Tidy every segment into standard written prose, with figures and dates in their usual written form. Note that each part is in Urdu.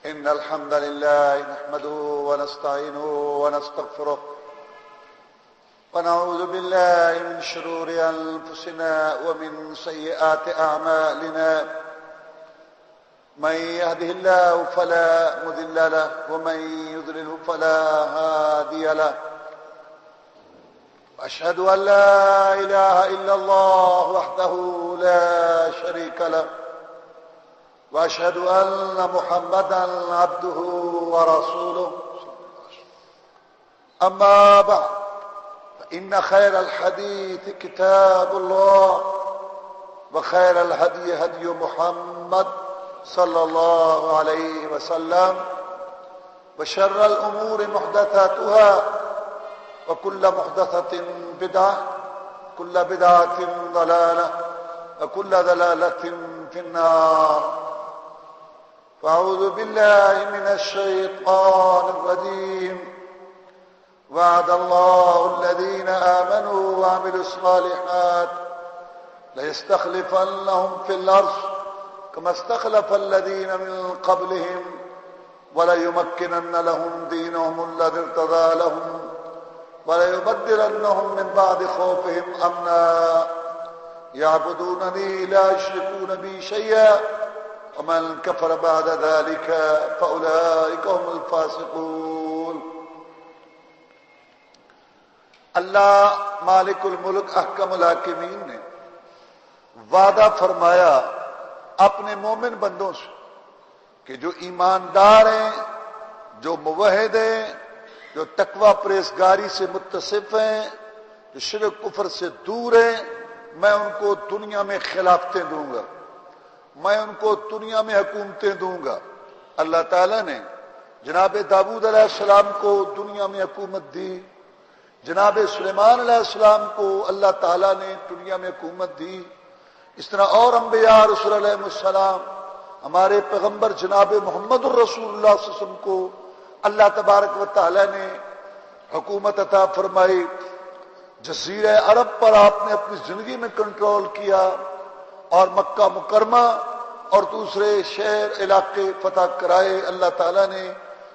إن الحمد لله نحمده ونستعينه ونستغفره ونعوذ بالله من شرور أنفسنا ومن سيئات أعمالنا من يهده الله فلا مضل له ومن يضلل فلا هادي له وأشهد أن لا إله إلا الله وحده لا شريك له وأشهد أن محمدا عبده ورسوله أما بعد فإن خير الحديث كتاب الله وخير الهدي هدي محمد صلى الله عليه وسلم وشر الأمور محدثاتها وكل محدثة بدعة كل بدعة ضلالة وكل ضلالة في النار فأعوذ بالله من الشيطان الرجيم وعد الله الذين آمنوا وعملوا الصالحات ليستخلفنهم في الأرض كما استخلف الذين من قبلهم وليمكنن لهم دينهم الذي ارتضى لهم وليبدلنهم من بعد خوفهم أمنا يعبدونني لا يشركون بي شيئا ومن كفر بعد ذلك فأولئك هم الفاسقون. اللہ مالک الملک احکم الحاکمین نے وعدہ فرمایا اپنے مومن بندوں سے کہ جو ایماندار ہیں، جو موحد ہیں، جو تقوی پرہیزگاری سے متصف ہیں، جو شرک کفر سے دور ہیں، میں ان کو دنیا میں خلافتیں دوں گا، میں ان کو دنیا میں حکومتیں دوں گا. اللہ تعالیٰ نے جناب داؤد علیہ السلام کو دنیا میں حکومت دی، جناب سلیمان علیہ السلام کو اللہ تعالیٰ نے دنیا میں حکومت دی. اس طرح اور انبیاء رسول علیہ السلام، ہمارے پیغمبر جناب محمد الرسول اللہ صلی اللہ علیہ وسلم کو اللہ تبارک و تعالیٰ نے حکومت عطا فرمائی. جزیرہ عرب پر آپ نے اپنی زندگی میں کنٹرول کیا اور مکہ مکرمہ اور دوسرے شہر علاقے فتح کرائے اللہ تعالیٰ نے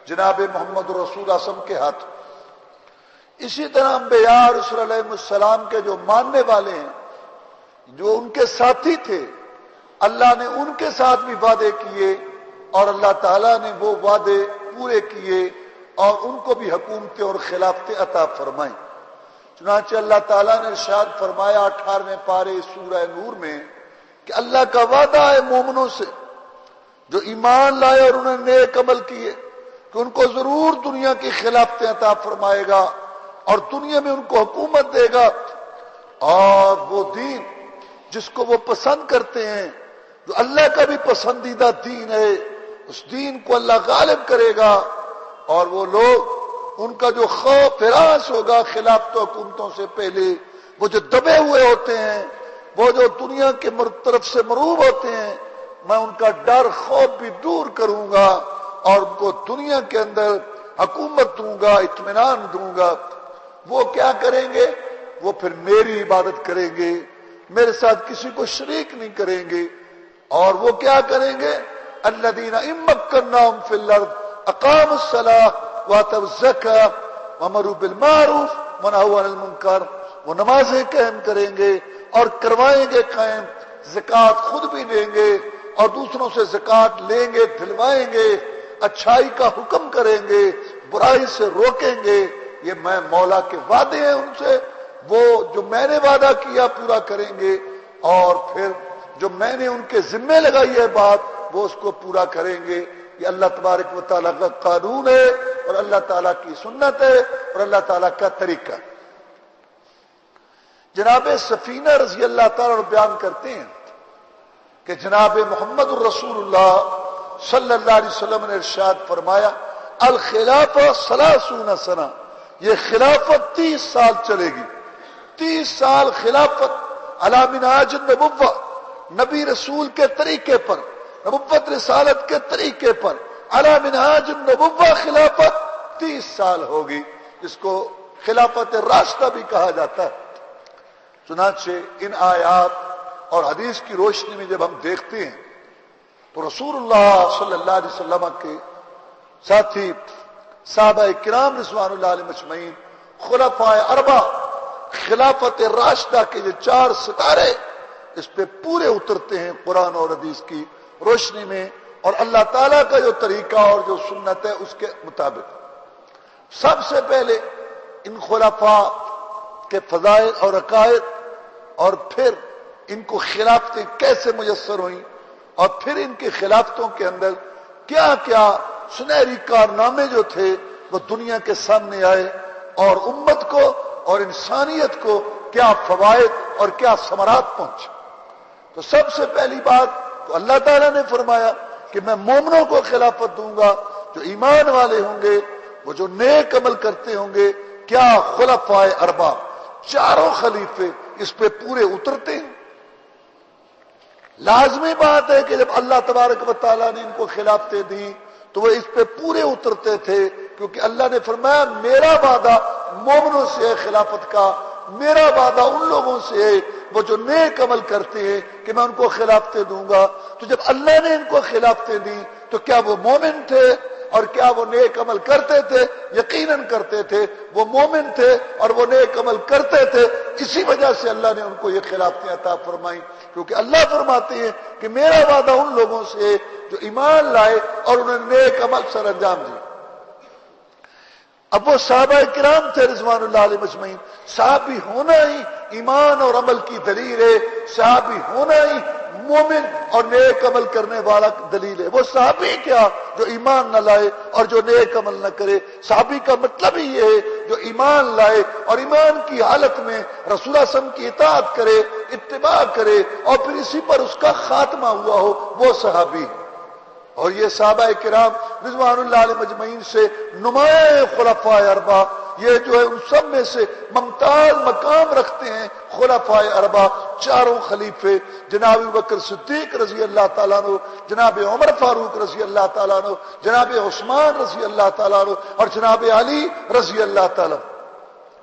جناب محمد رسول اللہ صلی اللہ علیہ وسلم کے ہاتھ. اسی طرح انبیاء رسول علیہ السلام کے جو ماننے والے ہیں، جو ان کے ساتھی تھے، اللہ نے ان کے ساتھ بھی وعدے کیے اور اللہ تعالیٰ نے وہ وعدے پورے کیے اور ان کو بھی حکومتیں اور خلافتیں عطا فرمائیں. چنانچہ اللہ تعالیٰ نے ارشاد فرمایا 18ویں پارے سورہ نور میں کہ اللہ کا وعدہ ہے مومنوں سے جو ایمان لائے اور انہوں نے نیک عمل کیے کہ ان کو ضرور دنیا کی خلافتیں عطا فرمائے گا اور دنیا میں ان کو حکومت دے گا، اور وہ دین جس کو وہ پسند کرتے ہیں، جو اللہ کا بھی پسندیدہ دین ہے، اس دین کو اللہ غالب کرے گا. اور وہ لوگ، ان کا جو خوف ہراس ہوگا خلاف تو حکومتوں سے پہلے، وہ جو دبے ہوئے ہوتے ہیں، وہ جو دنیا کے طرف سے مروب ہوتے ہیں، میں ان کا ڈر خوف بھی دور کروں گا اور ان کو دنیا کے اندر حکومت دوں گا، اطمینان دوں گا. وہ کیا کریں گے؟ وہ پھر میری عبادت کریں گے، میرے ساتھ کسی کو شریک نہیں کریں گے. اور وہ کیا کریں گے؟ الذین ان مکناہم فی الارض اقاموا الصلاۃ وآتوا الزکاۃ وامروا بالمعروف ونہوا عن المنکر. وہ نمازیں قائم کریں گے اور کروائیں گے قائم، زکوٰۃ خود بھی دیں گے اور دوسروں سے زکوٰۃ لیں گے، دلوائیں گے، اچھائی کا حکم کریں گے، برائی سے روکیں گے. یہ میں مولا کے وعدے ہیں ان سے، وہ جو میں نے وعدہ کیا پورا کریں گے، اور پھر جو میں نے ان کے ذمے لگائی ہے بات وہ اس کو پورا کریں گے. یہ اللہ تبارک و تعالیٰ کا قانون ہے اور اللہ تعالیٰ کی سنت ہے اور اللہ تعالیٰ کا طریقہ. جناب سفینہ رضی اللہ تعالیٰ عنہ بیان کرتے ہیں کہ جناب محمد الرسول اللہ صلی اللہ علیہ وسلم نے ارشاد فرمایا الخلافہ 30 سنہ، یہ خلافت 30 سال چلے گی. 30 سال خلافت علی منہاج النبوہ، نبی رسول کے طریقے پر، نبوت رسالت کے طریقے پر علی منہاج النبوہ خلافت 30 سال ہوگی، جس کو خلافت راشدہ بھی کہا جاتا ہے. چنانچہ ان آیات اور حدیث کی روشنی میں جب ہم دیکھتے ہیں تو رسول اللہ صلی اللہ علیہ وسلم کے ساتھی صحابہ کرام رضوان اللہ علیہم اجمعین، خلفائے اربعہ، خلافت راشدہ کے جو 4 ستارے اس پہ پورے اترتے ہیں قرآن اور حدیث کی روشنی میں، اور اللہ تعالیٰ کا جو طریقہ اور جو سنت ہے اس کے مطابق۔ سب سے پہلے ان خلفاء کے فضائل اور عقائد، اور پھر ان کو خلافتیں کیسے میسر ہوئیں، اور پھر ان کی خلافتوں کے اندر کیا کیا سنہری کارنامے جو تھے وہ دنیا کے سامنے آئے، اور امت کو اور انسانیت کو کیا فوائد اور کیا ثمرات پہنچے۔ تو سب سے پہلی بات تو اللہ تعالیٰ نے فرمایا کہ میں مومنوں کو خلافت دوں گا، جو ایمان والے ہوں گے، وہ جو نیک عمل کرتے ہوں گے۔ کیا خلفائے اربعہ، 4 خلیفے اس پہ پورے اترتے ہیں۔ لازمی بات ہے کہ جب اللہ تبارک و تعالیٰ نے ان کو خلافتیں دی تو وہ اس پہ پورے اترتے تھے، کیونکہ اللہ نے فرمایا میرا وعدہ مومنوں سے ہے خلافت کا، میرا وعدہ ان لوگوں سے ہے وہ جو نیک عمل کرتے ہیں کہ میں ان کو خلافتیں دوں گا۔ تو جب اللہ نے ان کو خلافتیں دی تو کیا وہ مومن تھے اور کیا وہ نیک عمل کرتے تھے؟ یقیناً کرتے تھے، وہ مومن تھے اور وہ نیک عمل کرتے تھے، اسی وجہ سے اللہ نے ان کو یہ خلافتیں عطا فرمائیں، کیونکہ اللہ فرماتے ہیں کہ میرا وعدہ ان لوگوں سے ہے جو ایمان لائے اور انہوں نے نیک عمل سر انجام دی۔ اب وہ صحابہ کرام تھے رضوان اللہ علیہ مجمعین، صحابی ہونا ہی ایمان اور عمل کی دلیل ہے، صحابی ہونا ہی مومن اور نیک عمل کرنے والا دلیل ہے۔ وہ صحابی کیا جو ایمان نہ لائے اور جو نیک عمل نہ کرے، صحابی کا مطلب ہی یہ ہے جو ایمان لائے اور ایمان کی حالت میں رسول اللہ صلی اللہ علیہ وسلم کی اطاعت کرے، اتباع کرے، اور پھر اسی پر اس کا خاتمہ ہوا ہو، وہ صحابی ہے۔ اور یہ صحابہ کرام رضوان اللہ علیہ مجمعین سے نمایاں خلفائے اربعہ، یہ جو ہے ان سب میں سے ممتاز مقام رکھتے ہیں خلفائے اربعہ، 4 خلیفے، جناب ابوبکر صدیق رضی اللہ تعالیٰ عنہ، جناب عمر فاروق رضی اللہ تعالیٰ عنہ، جناب عثمان رضی اللہ تعالیٰ عنہ، اور جناب علی رضی اللہ تعالیٰ عنہ۔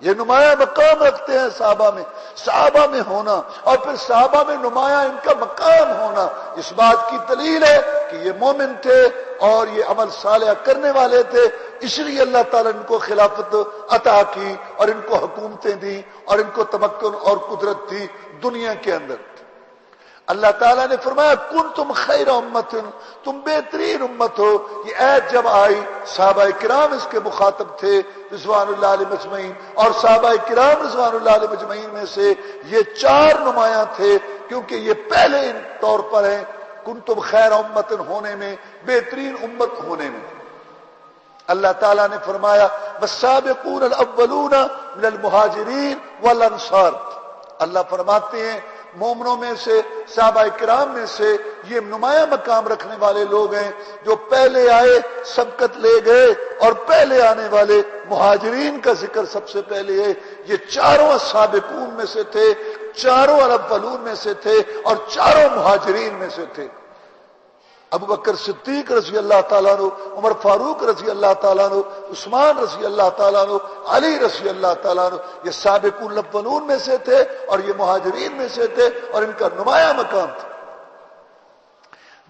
یہ نمایاں مقام رکھتے ہیں صحابہ میں ہونا، اور پھر صحابہ میں نمایاں ان کا مقام ہونا اس بات کی دلیل ہے کہ یہ مومن تھے اور یہ عمل صالح کرنے والے تھے، اس لیے اللہ تعالیٰ نے ان کو خلافت عطا کی اور ان کو حکومتیں دی اور ان کو تمکن اور قدرت دی دنیا کے اندر۔ اللہ تعالیٰ نے فرمایا کنتم خیر امت، تم بہترین امت ہو۔ یہ عید جب آئی صحابہ کرام اس کے مخاطب تھے رضوان اللہ علیہ مجمعین، اور صحابہ کرام رضوان اللہ علیہ مجمعین میں سے یہ 4 نمایاں تھے، کیونکہ یہ پہلے طور پر ہیں کنتم خیر امت ہونے میں، بہترین امت ہونے میں۔ اللہ تعالیٰ نے فرمایا والسابقون الاولون من المہاجرین والانصار، اللہ فرماتے ہیں مومنوں میں سے، صحابہ کرام میں سے یہ نمایاں مقام رکھنے والے لوگ ہیں جو پہلے آئے سبقت لے گئے، اور پہلے آنے والے مہاجرین کا ذکر سب سے پہلے ہے۔ یہ 4 سابقون میں سے تھے، 4 الاولون میں سے تھے، اور 4 مہاجرین میں سے تھے۔ ابوبکر صدیق رضی اللہ تعالیٰ عنہ، عمر فاروق رضی اللہ تعالیٰ عنہ، عثمان رضی اللہ تعالیٰ عنہ، علی رضی اللہ تعالیٰ عنہ، یہ سابقون الاولون میں سے تھے اور یہ مہاجرین میں سے تھے، اور ان کا نمایاں مقام تھا۔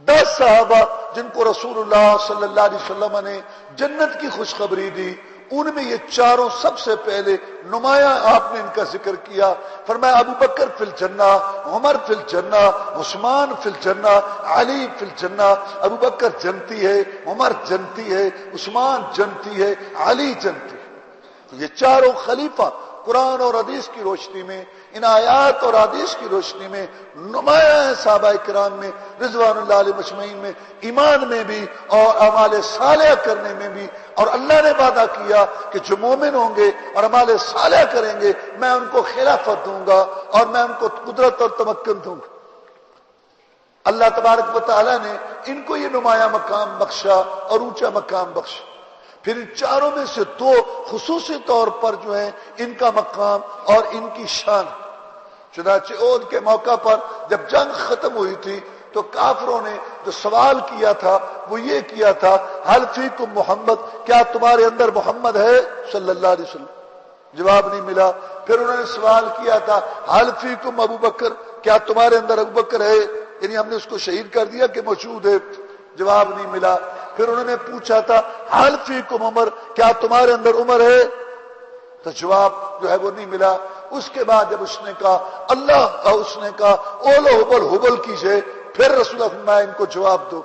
10 صحابہ جن کو رسول اللہ صلی اللہ علیہ وسلم نے جنت کی خوشخبری دی، ان میں یہ 4 سب سے پہلے نمایاں آپ نے ان کا ذکر کیا۔ فرمایا ابو بکر فی الجنہ، عمر فی الجنہ، عثمان فی الجنہ، علی فی الجنہ۔ ابو بکر جنتی ہے، عمر جنتی ہے، عثمان جنتی ہے، علی جنتی ہے۔ تو یہ 4 خلیفہ قرآن اور حدیث کی روشنی میں، ان آیات اور حدیث کی روشنی میں نمایاں ہیں صحابہ کرام میں رضوان اللہ علیہ مجمعین میں، ایمان میں بھی اور اعمال صالح کرنے میں بھی۔ اور اللہ نے وعدہ کیا کہ جو مومن ہوں گے اور اعمال صالح کریں گے میں ان کو خلافت دوں گا اور میں ان کو قدرت اور تمکن دوں گا۔ اللہ تبارک و تعالیٰ نے ان کو یہ نمایاں مقام بخشا اور اونچا مقام بخشا۔ پھر ان 4 میں سے 2 خصوصی طور پر جو ہیں ان کا مقام اور ان کی شان۔ چنانچہ عہد کے موقع پر جب جنگ ختم ہوئی تھی تو کافروں نے جو سوال کیا تھا وہ یہ کیا تھا حل فیکم محمد، کیا تمہارے اندر محمد ہے صلی اللہ علیہ وسلم؟ جواب نہیں ملا۔ پھر انہوں نے سوال کیا تھا حل فیکم ابو بکر، کیا تمہارے اندر ابو بکر ہے؟ یعنی ہم نے اس کو شہید کر دیا کہ موجود ہے؟ جواب نہیں ملا۔ پھر انہوں نے پوچھا تھا حال فیکم عمر، کیا تمہارے اندر عمر ہے؟ تو جواب جو ہے وہ نہیں ملا۔ اس کے بعد جب اس نے کہا اللہ کا، اس نے کہا اولو حبل حبل کیجئے، پھر رسول اللہ فرمایا ان کو جواب دو۔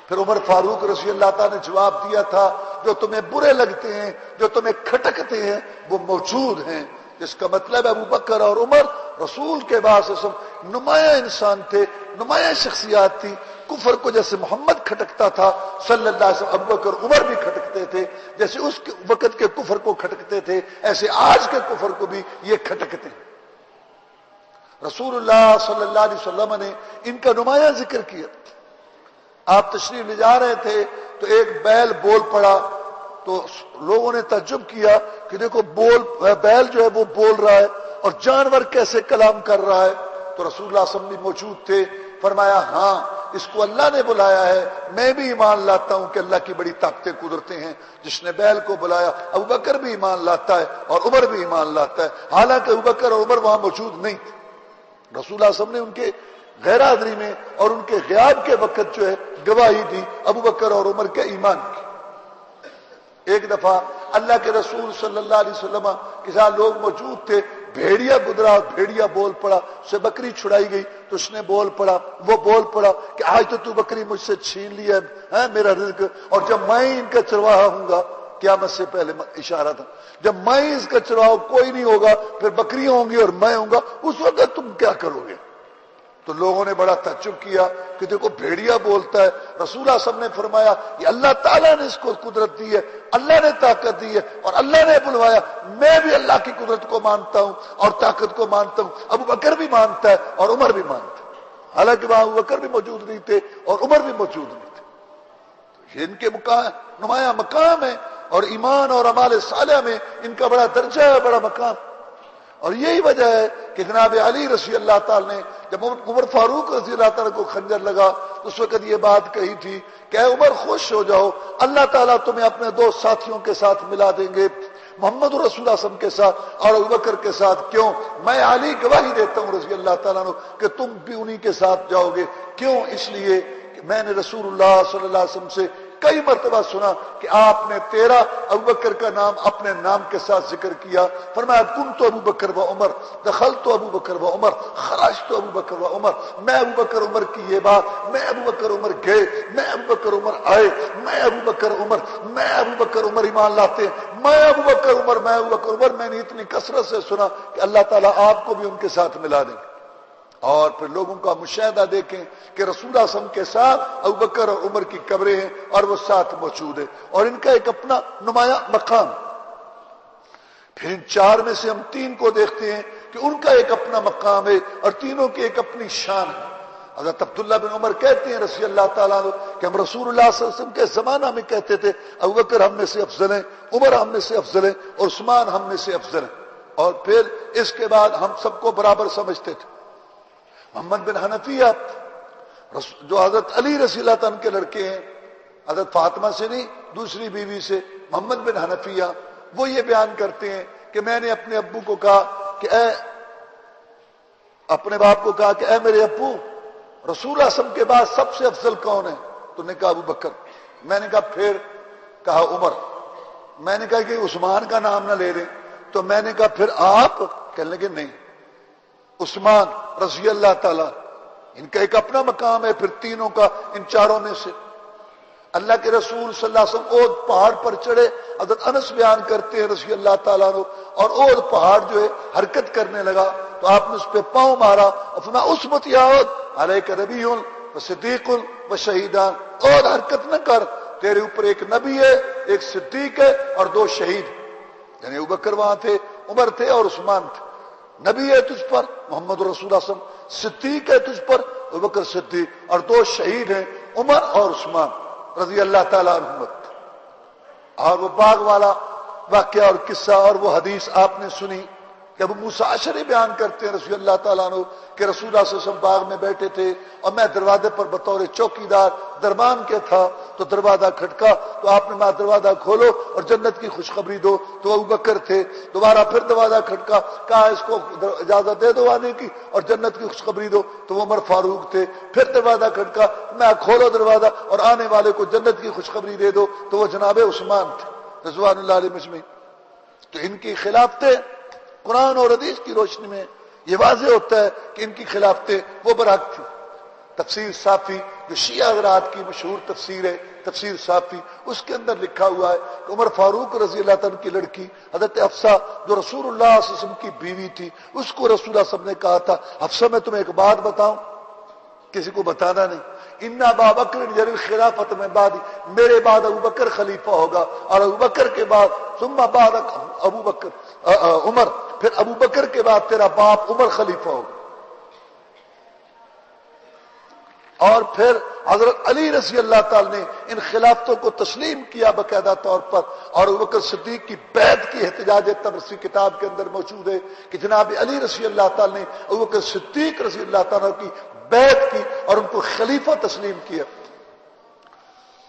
پھر عمر فاروق رضی اللہ تعالیٰ نے جواب دیا تھا جو تمہیں برے لگتے ہیں، جو تمہیں کھٹکتے ہیں، وہ موجود ہیں۔ جس کا مطلب ہے ابو بکر اور عمر رسول کے بعد نمایاں انسان تھے، نمایاں شخصیات تھی۔ کفر کو جیسے محمد کھٹکتا تھا صلی اللہ علیہ وسلم، ابو بکر عمر بھی کھٹکتے تھے، جیسے اس وقت کے کفر کو کھٹکتے تھے ایسے آج کے کفر کو بھی یہ کھٹکتے ہیں۔ رسول اللہ صلی اللہ علیہ وسلم نے ان کا نمایاں ذکر کیا۔ آپ تشریف لے جا رہے تھے تو ایک بیل بول پڑا، تو لوگوں نے تعجب کیا کہ دیکھو بیل جو ہے وہ بول رہا ہے اور جانور کیسے کلام کر رہا ہے۔ تو رسول اللہ صلی اللہ علیہ وسلم بھی موجود تھے، فرمایا ہاں اس کو اللہ نے بلایا ہے، میں بھی ایمان لاتا ہوں کہ اللہ کی بڑی طاقتیں قدرتیں ہیں۔ جس نے بیل کو بلایا ابو بکر بھی ایمان لاتا ہے اور عمر بھی ایمان لاتا ہے، حالانکہ ابو بکر اور عمر وہاں موجود نہیں تھے۔ رسول اللہ صلی اللہ علیہ وسلم نے ان کے غیر حاضری میں اور ان کے غیاب کے وقت جو ہے گواہی دی ابو بکر اور عمر کے ایمان کی۔ ایک دفعہ اللہ کے رسول صلی اللہ علیہ وسلم کے ساتھ لوگ موجود تھے، بھیڑیا گزرا اور بھیڑیا بول پڑا، اسے بکری چھڑائی گئی تو اس نے بول پڑا کہ آج تو بکری مجھ سے چھین لیا ہے میرا رزق، اور جب میں ان کا چرواہا ہوں گا، قیامت سے پہلے اشارہ تھا، جب میں اس کا چرواہا کوئی نہیں ہوگا، پھر بکریاں ہوں گی اور میں ہوں گا، اس وقت تم کیا کرو گے؟ تو لوگوں نے بڑا تعجب کیا کہ دیکھو بھیڑیا بولتا ہے۔ رسول اللہ صلی اللہ علیہ وسلم نے فرمایا یہ اللہ تعالیٰ نے اس کو قدرت دی ہے، اللہ نے طاقت دی ہے اور اللہ نے بلوایا۔ میں بھی اللہ کی قدرت کو مانتا ہوں اور طاقت کو مانتا ہوں، ابو بکر بھی مانتا ہے اور عمر بھی مانتا ہے، حالانکہ وہاں ابو بکر بھی موجود نہیں تھے اور عمر بھی موجود نہیں تھے۔ تو یہ ان کے نمایاں مقام ہے، اور ایمان اور اعمال صالحہ میں ان کا بڑا درجہ ہے، بڑا مقام۔ اور یہی وجہ ہے کہ جناب علی رضی اللہ تعالی نے جب عمر فاروق رضی اللہ تعالیٰ کو خنجر لگا تو اس وقت یہ بات کہی تھی کہ اے عمر خوش ہو جاؤ، اللہ تعالیٰ تمہیں اپنے دو ساتھیوں کے ساتھ ملا دیں گے، محمد رسول اللہ صلی اللہ علیہ وسلم کے ساتھ اور ابوبکر کے ساتھ۔ کیوں؟ میں علی گواہی دیتا ہوں رضی اللہ تعالیٰ عنہ کہ تم بھی انہی کے ساتھ جاؤ گے۔ کیوں؟ اس لیے کہ میں نے رسول اللہ صلی اللہ علیہ وسلم سے کئی مرتبہ سنا کہ آپ نے تیرا ابوبکر کا نام اپنے نام کے ساتھ ذکر کیا۔ فرمایا کنت ابو بکر و عمر، دخلت ابو بکر و عمر، خرجت ابو بکر و عمر۔ میں ابو بکر عمر کی یہ بات، میں ابو بکر عمر گئے، میں ابو بکر عمر آئے، میں ابو بکر عمر، میں ابو بکر عمر ایمان لاتے ہیں، میں ابو بکر عمر، میں ابو بکر عمر۔ میں نے اتنی کثرت سے سنا کہ اللہ تعالیٰ آپ کو بھی ان کے ساتھ ملا دیں گے۔ اور پھر لوگوں کا مشاہدہ دیکھیں کہ رسول اللہ صلی اللہ علیہ وسلم کے ساتھ ابوبکر اور عمر کی قبریں ہیں اور وہ ساتھ موجود ہیں، اور ان کا ایک اپنا نمایاں مقام۔ پھر ان چار میں سے ہم تین کو دیکھتے ہیں کہ ان کا ایک اپنا مقام ہے اور تینوں کی ایک اپنی شان ہے۔ حضرت عبداللہ بن عمر کہتے ہیں رضی اللہ تعالیٰ عنہ کہ ہم رسول اللہ صلی اللہ علیہ وسلم کے زمانہ میں کہتے تھے ابوبکر ہم میں سے افضل ہیں، عمر ہم میں سے افضل ہیں اور عثمان ہم میں سے افضل ہیں، اور پھر اس کے بعد ہم سب کو برابر سمجھتے تھے۔ محمد بن حنفیہ جو حضرت علی رضی اللہ عنہ کے لڑکے ہیں، حضرت فاطمہ سے نہیں دوسری بیوی سے، محمد بن حنفیہ، وہ یہ بیان کرتے ہیں کہ میں نے اپنے ابو کو کہا کہ اپنے باپ کو کہا کہ اے میرے ابو، رسول اللہ صلی اللہ علیہ وسلم کے بعد سب سے افضل کون ہے؟ تو نے کہا ابو بکر۔ میں نے کہا پھر؟ کہا عمر۔ میں نے کہا کہ عثمان کا نام نہ لے رہے، تو میں نے کہا پھر آپ؟ کہنے لگے نہیں، عثمان رضی اللہ تعالیٰ، ان کا ایک اپنا مقام ہے۔ پھر تینوں کا، ان چاروں میں سے اللہ کے رسول صلی اللہ علیہ وسلم اود پہاڑ پر چڑھے، حضرت انس بیان کرتے ہیں رضی اللہ تعالیٰ عنہ، اور اود پہاڑ جو ہے حرکت کرنے لگا تو آپ نے اس پہ پاؤں مارا اور فرمایا اثبت یا اود علیک نبی و صدیق و شہیدان، اود حرکت نہ کر، تیرے اوپر ایک نبی ہے، ایک صدیق ہے اور دو شہید، یعنی ابوبکر وہاں تھے، عمر تھے اور عثمان تھے۔ نبی ہے تجھ پر محمد رسول اللہ صلی اللہ علیہ وسلم، صدیق ہے تجھ پر ابوبکر صدیق، اور دو شہید ہیں عمر اور عثمان رضی اللہ تعالیٰ عنہ۔ اور وہ باغ والا واقعہ اور قصہ اور وہ حدیث آپ نے سنی کہ ابو موسیٰ اشعری بیان کرتے ہیں رضی اللہ تعالیٰ عنہ کہ رسول اللہ صلی اللہ علیہ وسلم باغ میں بیٹھے تھے اور میں دروازے پر بطور چوکیدار دربان کے تھا، تو دروازہ کھٹکا تو آپ نے کہا دروازہ کھولو اور جنت کی خوشخبری دو، تو ابو بکر تھے۔ دوبارہ پھر دروازہ کھٹکا، کہا اس کو اجازت دے دو آنے کی اور جنت کی خوشخبری دو، تو وہ عمر فاروق تھے۔ پھر دروازہ کھٹکا، میں کھولو دروازہ اور آنے والے کو جنت کی خوشخبری دے دو، تو وہ جناب عثمان تھے رضوان اللہ علیہ مجمعین۔ تو ان کی خلافتیں قرآن اور حدیث کی روشنی میں یہ واضح ہوتا ہے کہ ان کی خلافتیں وہ برحق تھی۔ تفسیر صافی جو شیعہ حضرات کی مشہور تفسیر ہے، تفسیر صافی، اس کے اندر لکھا ہوا ہے کہ عمر فاروق رضی اللہ عنہ کی لڑکی حضرت حفصہ جو رسول اللہ صلی اللہ علیہ وسلم کی بیوی تھی، اس کو رسول اللہ صلی اللہ علیہ وسلم نے کہا تھا حفصہ میں تمہیں ایک بات بتاؤں، کسی کو بتانا نہیں، ان ابا بکر یعنی خلافت میں بعد میرے بعد ابو بکر خلیفہ ہوگا، اور ابو بکر کے بعد ثم بعد ابو بکر عمر، پھر ابو بکر کے بعد تیرا باپ عمر خلیفہ ہوگا۔ اور پھر حضرت علی رضی اللہ تعالی نے ان خلافتوں کو تسلیم کیا باقاعدہ طور پر، اور ابو بکر صدیق کی بیعت کی احتجاج تبرسی کتاب کے اندر موجود ہے کہ جناب علی رضی اللہ تعالی نے ابو بکر صدیق رضی اللہ تعالیٰ کی بیعت کی اور ان کو خلیفہ تسلیم کیا۔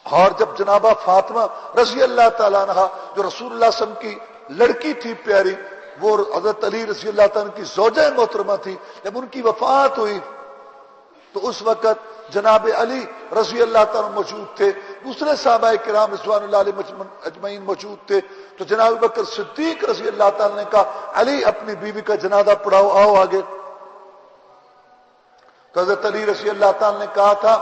اور جب جنابہ فاطمہ رضی اللہ تعالیٰ عنہ جو رسول اللہ صلی اللہ علیہ وسلم کی لڑکی تھی پیاری، وہ حضرت علی رضی اللہ تعالیٰ کی زوجہ محترمہ تھی، جب ان کی وفات ہوئی تو اس وقت جناب علی رضی اللہ تعالیٰ موجود تھے، دوسرے صحابہ کرام رضوان اللہ علیہ اجمعین موجود تھے، تو جناب بکر صدیق رضی اللہ تعالیٰ نے کہا علی اپنی بیوی کا جنازہ پڑھاؤ، آؤ آگے۔ تو حضرت علی رضی اللہ تعالیٰ نے کہا تھا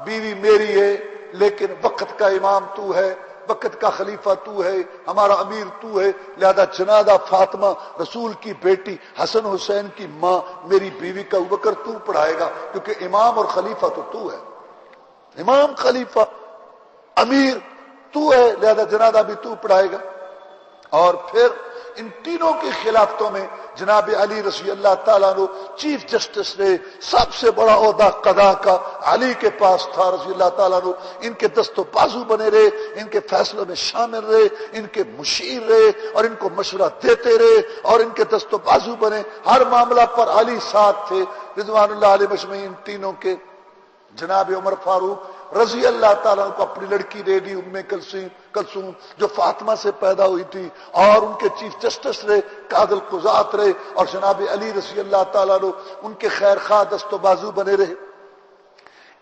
بیوی میری ہے لیکن وقت کا امام تو ہے، وقت کا خلیفہ تو ہے، ہمارا امیر تو ہے، لہذا جنازہ فاطمہ رسول کی بیٹی حسن حسین کی ماں میری بیوی کا ابوبکر تو پڑھائے گا، کیونکہ امام اور خلیفہ تو ہے، امام خلیفہ امیر تو ہے، لہذا جنازہ بھی تو پڑھائے گا۔ اور پھر ان تینوں کی خلافتوں میں جناب علی رضی اللہ تعالیٰ عنہ چیف جسٹس رہے، سب سے بڑا عہدہ قضا کا علی کے پاس تھا رضی اللہ تعالیٰ عنہ، ان کے دست و بازو بنے رہے، ان کے فیصلوں میں شامل رہے، ان کے مشیر رہے اور ان کو مشورہ دیتے رہے اور ان کے دست و بازو بنے، ہر معاملہ پر علی ساتھ تھے رضوان اللہ علیہ مجمعین تینوں کے۔ جناب عمر فاروق رضی اللہ تعالیٰ کو اپنی لڑکی دے دی ام کلثوم جو فاطمہ سے پیدا ہوئی تھی، اور ان کے چیف جسٹس رہے، قاضی القضات رہے، اور جناب علی رضی اللہ تعالیٰ ان کے خیر خواہ دست و بازو بنے رہے۔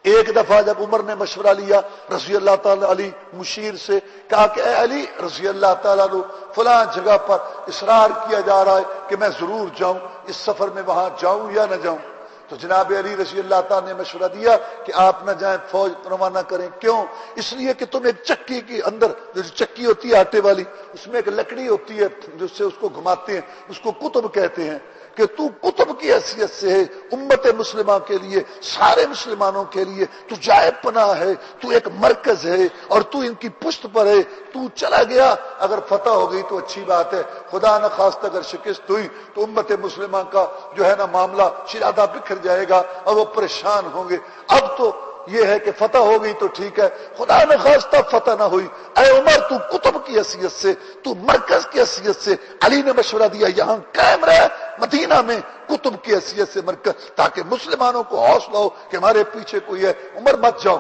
ایک دفعہ جب عمر نے مشورہ لیا رضی اللہ تعالیٰ علی مشیر سے، کہا کہ اے علی رضی اللہ تعالیٰ فلاں جگہ پر اصرار کیا جا رہا ہے کہ میں ضرور جاؤں، اس سفر میں وہاں جاؤں یا نہ جاؤں؟ تو جناب علی رضی اللہ تعالیٰ نے مشورہ دیا کہ آپ نہ جائیں، فوج روانہ کریں۔ کیوں؟ اس لیے کہ تم ایک چکی کے اندر جو چکی ہوتی ہے آٹے والی، اس میں ایک لکڑی ہوتی ہے جس سے اس کو گھماتے ہیں، اس کو قطب کہتے ہیں، کہ تو قطب کی حیثیت سے ہے امت مسلمہ کے لیے، سارے مسلمانوں کے لیے تو جائے پناہ ہے، تو ایک مرکز ہے اور تو ان کی پشت پر ہے۔ تو چلا گیا، اگر فتح ہو گئی تو اچھی بات ہے، خدا نہ خواستہ اگر شکست ہوئی تو امت مسلمہ کا جو ہے نا معاملہ شیرادہ بکھر جائے گا اور وہ پریشان ہوں گے۔ اب تو یہ ہے کہ فتح ہو گئی تو ٹھیک ہے، خدا نہ خواستہ فتح نہ ہوئی، اے عمر تو قطب کی حیثیت سے، تو مرکز کی حیثیت سے، علی نے مشورہ دیا یہاں قائم رہے مدینہ میں قطب کی حیثیت سے مرکز، تاکہ مسلمانوں کو حوصلہ ہو کہ ہمارے پیچھے کوئی ہے، عمر مت جاؤ۔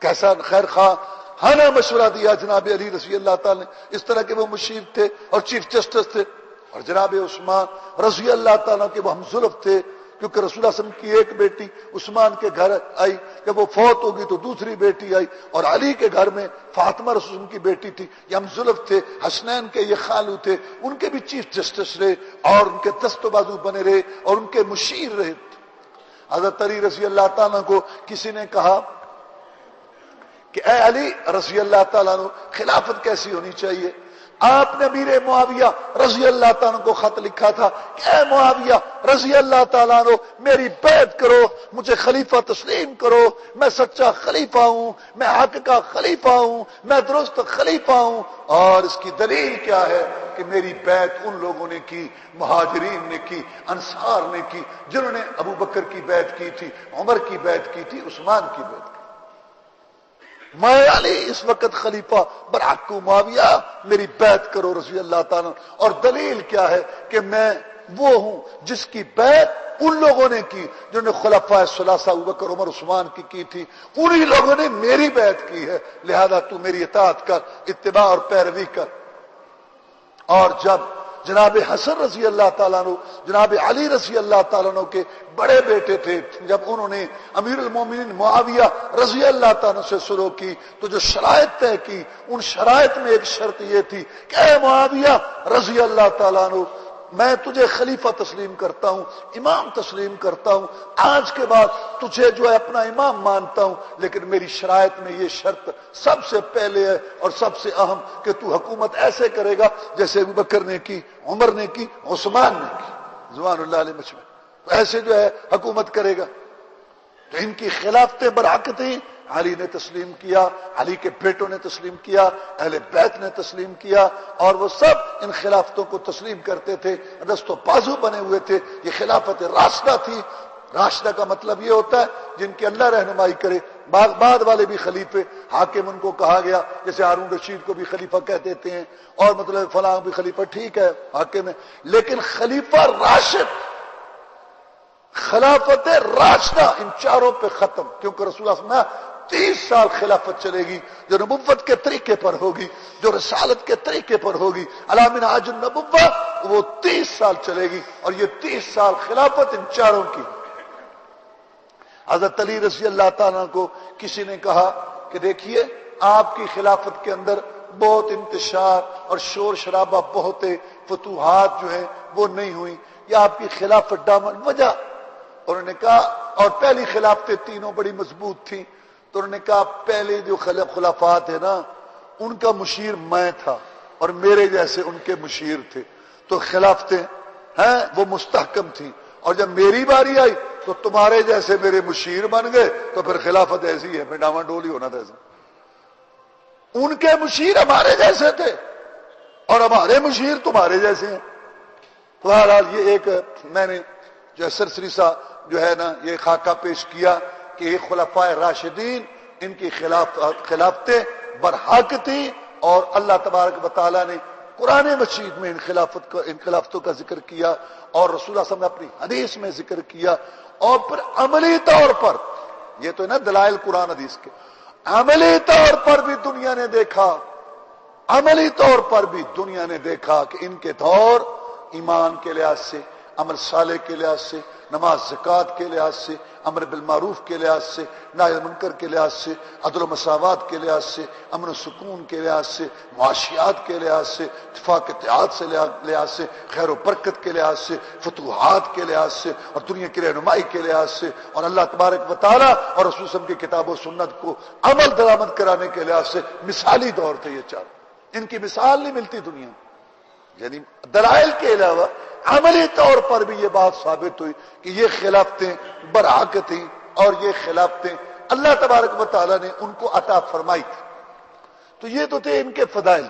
کیسا خیر خواہ ہاں مشورہ دیا جناب علی رضی اللہ تعالی نے، اس طرح کے وہ مشیر تھے اور چیف جسٹس تھے۔ اور جناب عثمان رضی اللہ تعالیٰ کے وہ ہمزلف تھے، کیونکہ رسول اللہ صلی اللہ علیہ وسلم کی ایک بیٹی عثمان کے گھر آئی، جب وہ فوت ہوگی تو دوسری بیٹی آئی، اور علی کے گھر میں فاطمہ رسول اللہ کی بیٹی تھی، یہ ہمزلف تھے، حسنین کے یہ خالو تھے، ان کے بھی چیف جسٹس رہے اور ان کے دست و بازو بنے رہے اور ان کے مشیر رہے۔ حضرت علی رضی اللہ تعالیٰ کو کسی نے کہا کہ اے علی رضی اللہ تعالیٰ عنہ خلافت کیسی ہونی چاہیے؟ آپ نے امیر معاویہ رضی اللہ تعالیٰ عنہ کو خط لکھا تھا کہ اے معاویہ رضی اللہ تعالیٰ عنہ میری بیعت کرو، مجھے خلیفہ تسلیم کرو، میں سچا خلیفہ ہوں، میں حق کا خلیفہ ہوں، میں درست خلیفہ ہوں۔ اور اس کی دلیل کیا ہے کہ میری بیعت ان لوگوں نے کی، مہاجرین نے کی، انصار نے کی، جنہوں نے ابو بکر کی بیعت کی تھی، عمر کی بیعت کی تھی، عثمان کی بیعت کی۔ میں علی اس وقت خلیفہ برحق معاویہ میری بیعت کرو رضی اللہ تعالیٰ. اور دلیل کیا ہے کہ میں وہ ہوں جس کی بیعت ان لوگوں نے کی جنہوں نے خلفائے ثلاثہ ابوبکر عمر عثمان کی تھی. انہی لوگوں نے میری بیعت کی ہے، لہذا تو میری اطاعت کر، اتباع اور پیروی کر. اور جب جناب حسن رضی اللہ تعالیٰ عنہ جناب علی رضی اللہ تعالیٰ عنہ کے بڑے بیٹے تھے، جب انہوں نے امیر المومنین معاویہ رضی اللہ تعالیٰ عنہ سے شروع کی تو جو شرائط طے کی، ان شرائط میں ایک شرط یہ تھی کہ اے معاویہ رضی اللہ تعالیٰ عنہ، میں تجھے خلیفہ تسلیم کرتا ہوں، امام تسلیم کرتا ہوں، آج کے بعد تجھے جو ہے اپنا امام مانتا ہوں، لیکن میری شرائط میں یہ شرط سب سے پہلے ہے اور سب سے اہم کہ تو حکومت ایسے کرے گا جیسے ابوبکر نے کی، عمر نے کی، عثمان نے کی، رضوان اللہ علیہ مجمعین. ایسے جو ہے حکومت کرے گا. تو ان کی خلافتیں برحق تھیں، علی نے تسلیم کیا، علی کے بیٹوں نے تسلیم کیا، اہل بیت نے تسلیم کیا، اور وہ سب ان خلافتوں کو تسلیم کرتے تھے، دست و بازو بنے ہوئے تھے. یہ خلافت راشدہ تھی. راشدہ کا مطلب یہ ہوتا ہے جن کی اللہ رہنمائی کرے. بعد والے بھی خلیفے، حاکم ان کو کہا گیا، جیسے ہارون رشید کو بھی خلیفہ کہہ دیتے ہیں، اور مطلب فلاں بھی خلیفہ، ٹھیک ہے حاکم ہے، لیکن خلیفہ راشد، خلافت راشدہ ان چاروں پہ ختم. کیونکہ رسول اللہ صلی اللہ علیہ وسلم 30 سال خلافت چلے گی، جو نبوت کے طریقے پر ہوگی، جو رسالت کے طریقے پر ہوگی، علی منہاج النبوہ، وہ 30 سال چلے گی. اور یہ 30 سال خلافت ان چاروں کی. حضرت علی رضی اللہ تعالیٰ کو کسی نے کہا کہ دیکھیے آپ کی خلافت کے اندر بہت انتشار اور شور شرابہ، بہت فتوحات جو ہیں وہ نہیں ہوئی، یہ آپ کی خلافت دامن وجہ. انہوں نے کہا، اور پہلی خلافتیں تینوں بڑی مضبوط تھیں، تو انہوں نے کہا پہلے جو خلافات ہیں نا ان کا مشیر میں تھا اور میرے جیسے ان کے مشیر تھے، تو خلافتیں ہیں وہ مستحکم تھیں. اور جب میری باری آئی تو تمہارے جیسے میرے مشیر بن گئے، تو پھر خلافت ایسی ہے، پھر ڈاما ڈولی ہونا تھا ایسا. ان کے مشیر ہمارے جیسے تھے اور ہمارے مشیر تمہارے جیسے ہیں. تو بہرحال یہ ایک میں نے جو ہے سرسری سا جو ہے نا یہ خاکہ پیش کیا کہ یہ خلفائے راشدین، ان کی خلافتیں برحق تھیں، اور اللہ تبارک و تعالیٰ نے قرآن مجید میں ان خلافتوں کا ذکر کیا، اور رسول اللہ صلی اللہ علیہ وسلم نے اپنی حدیث میں ذکر کیا. اور پھر عملی طور پر یہ تو ہے نا دلائل قرآن حدیث کے، عملی طور پر بھی دنیا نے دیکھا، عملی طور پر بھی دنیا نے دیکھا کہ ان کے دور ایمان کے لحاظ سے، عمل صالح کے لحاظ سے، نماز زکوٰۃ کے لحاظ سے، امر بالمعروف کے لحاظ سے، نہی عن منکر کے لحاظ سے، عدل و مساوات کے لحاظ سے، امن و سکون کے لحاظ سے، معاشیات کے لحاظ سے، اتفاق اتحاد سے لحاظ سے، خیر و برکت کے لحاظ سے، فتوحات کے لحاظ سے، اور دنیا کی رہنمائی کے لحاظ سے، اور اللہ تبارک و تعالیٰ اور رسول صلی اللہ علیہ وسلم کی کتاب و سنت کو عمل درآمد کرانے کے لحاظ سے مثالی دور تھے یہ چار. ان کی مثال نہیں ملتی دنیا میں. یعنی دلائل کے علاوہ عملی طور پر بھی یہ بات ثابت ہوئی کہ یہ خلافتیں برحق تھیں، اور یہ خلافتیں اللہ تبارک و تعالیٰ نے ان کو عطا فرمائی تھی. تو یہ تو تھے ان کے فضائل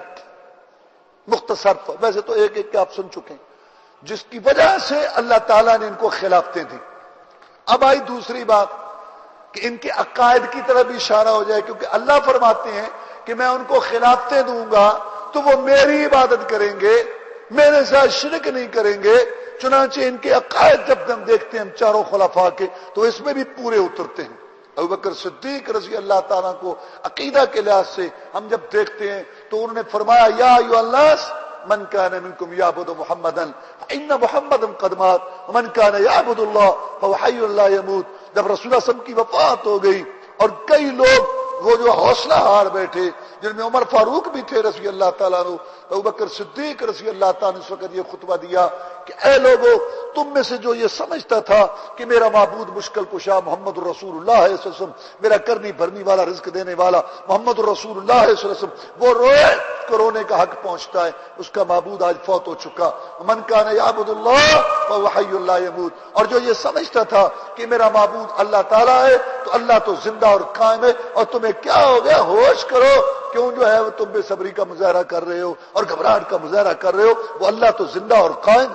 مختصر. ویسے تو ایک ایک کے آپ سن چکے ہیں جس کی وجہ سے اللہ تعالیٰ نے ان کو خلافتیں دیں. اب آئی دوسری بات کہ ان کے عقائد کی طرف بھی اشارہ ہو جائے، کیونکہ اللہ فرماتے ہیں کہ میں ان کو خلافتیں دوں گا تو وہ میری عبادت کریں گے، میرے ساتھ شرک نہیں کریں گے. چنانچہ ان کے عقائد جب ہم دیکھتے ہیں ہم چاروں خلفاء کے تو اس میں بھی پورے اترتے ہیں. ابوبکر صدیق رضی اللہ تعالیٰ کو عقیدہ کے لحاظ سے ہم جب دیکھتے ہیں تو انہوں نے فرمایا یا ایھا الناس من کان منکم یعبد محمدا فإن محمدا قد مات ومن کان یعبد اللہ فهو حی لا یموت. جب رسول اللہ صلی اللہ علیہ وسلم کی وفات ہو گئی اور کئی لوگ وہ جو حوصلہ ہار بیٹھے، جن میں عمر فاروق بھی تھے رضی اللہ تعالیٰ عنہ، ابوبکر صدیق رضی اللہ تعالیٰ نے اس وقت یہ خطبہ دیا کہ اے لوگو، تم میں سے جو یہ سمجھتا تھا کہ میرا معبود مشکل کشا محمد الرسول اللہ صلی اللہ علیہ وسلم، میرا کرنی بھرنی والا رزق دینے والا محمد الرسول اللہ صلی اللہ علیہ وسلم، وہ روئے کو رونے کا حق پہنچتا ہے، اس کا معبود آج فوت ہو چکا. من کان یعبد اللہ فهو حی لا یموت. اور جو یہ سمجھتا تھا کہ میرا معبود اللہ تعالیٰ ہے تو اللہ تو زندہ اور قائم ہے، اور تمہیں کیا ہو گیا، ہوش کرو، کیوں جو ہے وہ تم بے صبری کا مظاہرہ کر رہے ہو اور گھبراہٹ کا مظاہرہ کر رہے ہو، وہ اللہ تو زندہ اور قائم.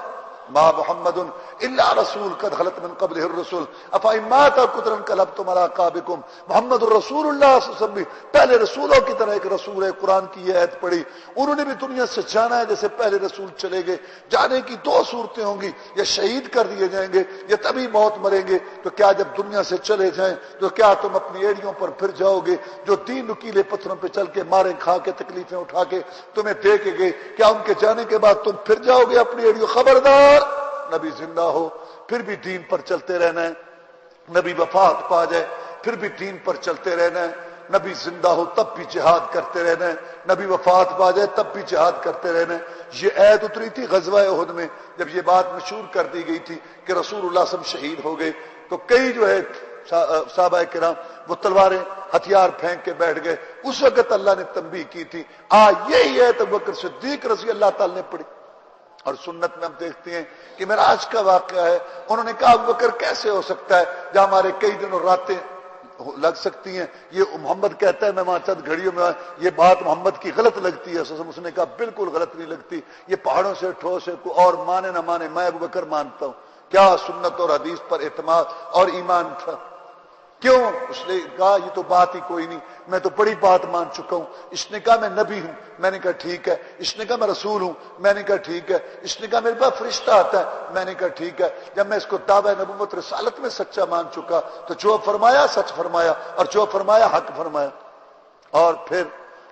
ما محمد الا رسول قد خلت من قبله الرسل افإن مات أو قتل انقلبتم على أعقابكم محمد الرسول اللہ صلی اللہ علیہ وسلم بھی پہلے رسولوں کی طرح ایک رسول ہے. قرآن کی یہ آیت پڑھی, انہوں نے بھی دنیا سے جانا ہے جیسے پہلے رسول چلے گئے. جانے کی دو صورتیں ہوں گی, یا شہید کر دیے جائیں گے یا تبھی موت مریں گے. تو کیا جب دنیا سے چلے جائیں تو کیا تم اپنی ایڑیوں پر پھر جاؤ گے؟ جو 3 نکیلے پتھروں پہ چل کے مارے کھا کے تکلیفیں اٹھا کے تمہیں دے کے گئے, کیا ان کے جانے کے بعد تم پھر جاؤ گے اپنی ایڑیوں؟ خبردار, نبی زندہ ہو پھر بھی دین پر چلتے رہنا ہے, نبی وفات پا جائے پھر بھی دین پر چلتے رہنا ہے, نبی زندہ ہو تب بھی جہاد کرتے رہنا ہے, نبی وفات پا جائے تب بھی جہاد کرتے رہنا ہے. یہ آیت اتری تھی غزوہ احد میں, جب یہ بات مشہور کر دی گئی تھی کہ رسول اللہ صلی اللہ علیہ وسلم شہید ہو گئے, تو کئی جو ہے صحابہ کرام وہ تلواریں ہتھیار پھینک کے بیٹھ گئے. اس وقت اللہ نے تنبیہ کی تھی, یہی ہے ابو بکر صدیق رضی اللہ تعالی نے پڑھی. اور سنت میں ہم دیکھتے ہیں کہ معراج کا واقعہ ہے, انہوں نے کہا ابو بکر کیسے ہو سکتا ہے جہاں ہمارے کئی دن اور راتیں لگ سکتی ہیں, یہ محمد کہتا ہے میں وہاں چند گھڑیوں میں, یہ بات محمد کی غلط لگتی ہے. اس نے کہا بالکل غلط نہیں لگتی, یہ پہاڑوں سے ٹھوس ہے, کوئی اور مانے نہ مانے میں ابو بکر مانتا ہوں. کیا سنت اور حدیث پر اعتماد اور ایمان تھا. کیوں؟ اس نے کہا یہ تو بات ہی کوئی نہیں, میں تو بڑی بات مان چکا ہوں. اس نے کہا میں نبی ہوں, میں نے کہا ٹھیک ہے. اس نے کہا میں رسول ہوں, میں نے کہا ٹھیک ہے. اس نے کہا میرے پاس فرشتہ آتا ہے, میں نے کہا ٹھیک ہے. جب میں اس کو دعویٰ نبوت رسالت میں سچا مان چکا تو جو فرمایا سچ فرمایا اور جو فرمایا حق فرمایا. اور پھر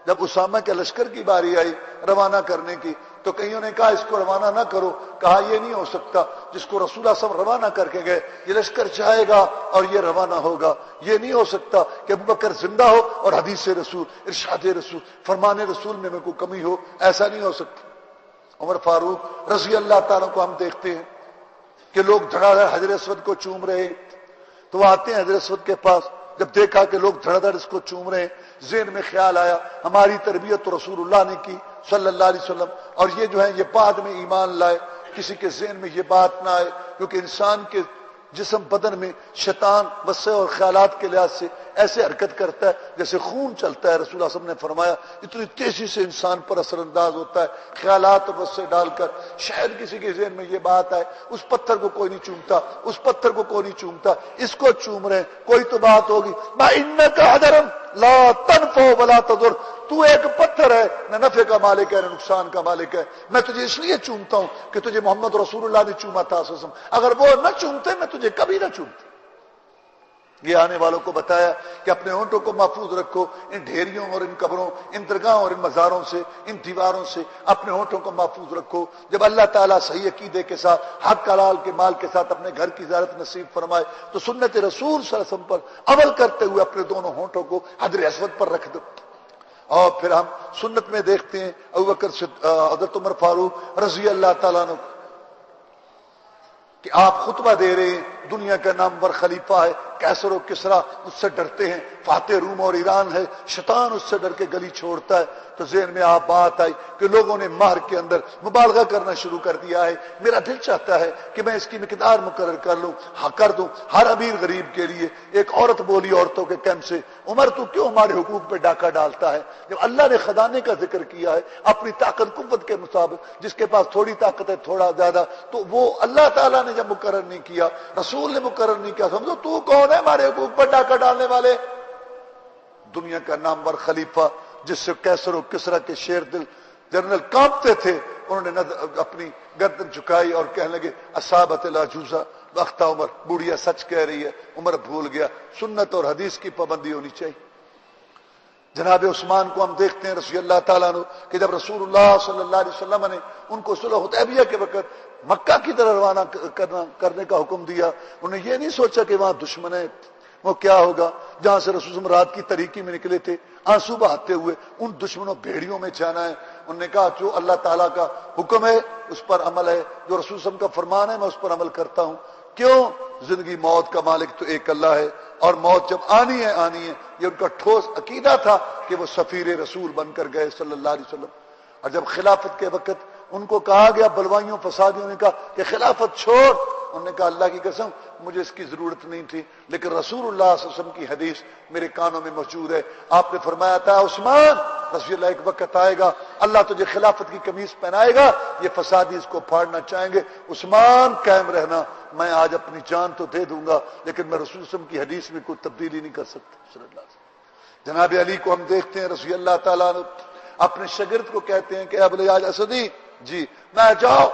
جب اسامہ کے لشکر کی باری آئی روانہ کرنے کی تو کئیوں نے کہا اس کو روانہ نہ کرو. کہا یہ نہیں ہو سکتا, جس کو رسول اللہ صلی اللہ علیہ وسلم روانہ کر کے گئے یہ لشکر جائے گا اور یہ روانہ ہوگا. یہ نہیں ہو سکتا کہ ابو بکر زندہ ہو اور حدیث رسول, ارشاد رسول, فرمان رسول میں کوئی کمی ہو, ایسا نہیں ہو سکتا. عمر فاروق رضی اللہ تعالیٰ کو ہم دیکھتے ہیں کہ لوگ دھڑا دھڑ حجر اسود کو چوم رہے, تو وہ آتے ہیں حجر اسود کے پاس. جب دیکھا کہ لوگ دھڑا دھڑ اس کو چوم رہے ہیں, ذہن میں خیال آیا ہماری تربیت تو رسول اللہ نے کی صلی اللہ علیہ وسلم, اور یہ جو ہے یہ بعد میں ایمان لائے. کسی کے ذہن میں یہ بات نہ آئے, کیونکہ انسان کے جسم بدن میں شیطان وسع اور خیالات کے لحاظ سے ایسے حرکت کرتا ہے جیسے خون چلتا ہے. رسول اللہ صلی اللہ علیہ وسلم نے فرمایا اتنی تیزی سے انسان پر اثر انداز ہوتا ہے خیالات اور وسع ڈال کر. شاید کسی کے ذہن میں یہ بات آئے اس پتھر کو کوئی نہیں چومتا, اس پتھر کو کوئی نہیں چومتا, اس کو چوم رہے, کوئی تو بات ہوگی. ما انکا حجرن لا تنفع ولا تضر, تو ایک پتھر ہے, نہ نفع کا مالک ہے نہ نقصان کا مالک ہے. میں تجھے اس لیے چومتا ہوں کہ تجھے محمد رسول اللہ نے چوما تھا صلی اللہ علیہ وسلم, اگر وہ نہ چومتے میں تجھے کبھی نہ چومتا. یہ آنے والوں کو بتایا کہ اپنے ہونٹوں کو محفوظ رکھو ان ڈھیریوں اور ان قبروں, ان درگاہوں اور ان مزاروں سے, ان دیواروں سے اپنے ہونٹوں کو محفوظ رکھو. جب اللہ تعالیٰ صحیح عقیدے کے ساتھ حق حلال کے مال کے ساتھ اپنے گھر کی زیارت نصیب فرمائے تو سنت رسول صلی اللہ علیہ وسلم پر عمل کرتے ہوئے اپنے دونوں ہونٹوں کو حجر اسود پر رکھ دو. اور پھر ہم سنت میں دیکھتے ہیں ابو بکر حضرت عمر فاروق رضی اللہ تعالیٰ عنہ کہ آپ خطبہ دے رہے ہیں, دنیا کا نامور خلیفہ ہے, کیسر و کسرا اس سے ڈرتے ہیں, فاتح روم اور ایران ہے, شیطان اس سے ڈر کے گلی چھوڑتا ہے. تو ذہن میں آپ بات آئی کہ لوگوں نے مہر کے اندر مبالغہ کرنا شروع کر دیا ہے. میرا دل چاہتا ہے کہ میں اس کی مقدار مقرر کر لوں, کر دوں ہر امیر غریب کے لیے. ایک عورت بولی عورتوں کے کیمپ سے, عمر تو کیوں ہمارے حقوق پہ ڈاکہ ڈالتا ہے؟ جب اللہ نے خزانے کا ذکر کیا ہے اپنی طاقت قوت کے مطابق, جس کے پاس تھوڑی طاقت ہے تھوڑا زیادہ, تو وہ اللہ تعالیٰ نے جب مقرر نہیں کیا, رسول نے مقرر نہیں کیا, سمجھو تو کون ہے ہمارے حقوق پر ڈاکہ ڈالنے والے؟ دنیا کا نامور خلیفہ جس سے کیسر و کسرا کے شیر دل جنرل کانپتے تھے, انہوں نے اپنی گردن جھکائی اور کہنے لگے اصابت العجوزہ وقتا عمر, بوڑھیا سچ کہہ رہی ہے, عمر بھول گیا. سنت اور حدیث کی پابندی ہونی چاہیے. جناب عثمان کو ہم دیکھتے ہیں رضی اللہ تعالیٰ عنہ کہ جب رسول اللہ صلی اللہ علیہ وسلم نے ان کو صلح حدیبیہ کے وقت مکہ کی طرف روانہ کرنے کا حکم دیا, انہوں نے یہ نہیں سوچا کہ وہاں دشمن ہے, وہ کیا ہوگا. جہاں سے رسول اللہ رات کی تاریکی میں نکلے تھے آنسو بہاتے ہوئے, ان دشمنوں بھیڑیوں میں جانا ہے. انہوں نے کہا جو اللہ تعالیٰ کا حکم ہے اس پر عمل ہے, جو رسول صلی اللہ علیہ وسلم کا فرمان ہے میں اس پر عمل کرتا ہوں. کیوں؟ زندگی موت کا مالک تو ایک اللہ ہے, اور موت جب آنی ہے آنی ہے. یہ ان کا ٹھوس عقیدہ تھا کہ وہ سفیر رسول بن کر گئے صلی اللہ علیہ وسلم. اور جب خلافت کے وقت ان کو کہا گیا, بلوائیوں فسادیوں نے کہا کہ خلافت چھوڑ, انہوں نے کہا اللہ کی قسم مجھے اس کی ضرورت نہیں تھی, لیکن رسول اللہ صلی اللہ علیہ وسلم کی حدیث میرے کانوں میں موجود ہے. آپ نے فرمایا تھا عثمان رسول اللہ ایک وقت آئے گا اللہ تجھے خلافت کی قمیص پہنائے گا، یہ فسادی اس کو پھاڑنا چاہیں گے، عثمان قائم رہنا، میں آج اپنی جان تو دے دوں گا لیکن میں رسول وسلم کی حدیث میں کوئی تبدیلی نہیں کر سکتا صلی اللہ علیہ وسلم۔ جناب علی کو ہم دیکھتے ہیں رضی اللہ تعالیٰ عنہ اپنے شاگرد کو کہتے ہیں کہ ابو الیاس اسدی جی میں جاؤ،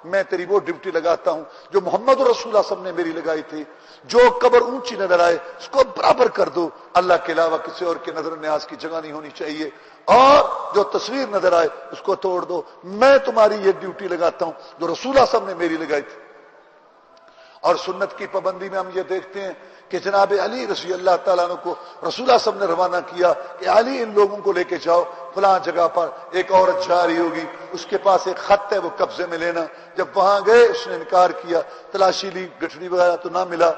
میں تیری وہ ڈیوٹی لگاتا ہوں جو محمد رسول اللہ صلی اللہ علیہ وسلم نے میری لگائی تھی، جو قبر اونچی نظر آئے اس کو برابر کر دو، اللہ کے علاوہ کسی اور کے نظر نیاز کی جگہ نہیں ہونی چاہیے، اور جو تصویر نظر آئے اس کو توڑ دو، میں تمہاری یہ ڈیوٹی لگاتا ہوں جو رسول اللہ صلی اللہ علیہ وسلم نے میری لگائی تھی۔ اور سنت کی پابندی میں ہم یہ دیکھتے ہیں کہ جناب علی رضی اللہ تعالیٰ عنہ کو رسول اللہ صلی اللہ علیہ وسلم نے روانہ کیا کہ علی ان لوگوں کو لے کے جاؤ فلاں جگہ پر، ایک عورت جا رہی ہوگی، اس کے پاس ایک خط ہے وہ قبضے میں لینا۔ جب وہاں گئے اس نے انکار کیا، تلاشی لی، گٹھڑی وغیرہ تو نہ ملا،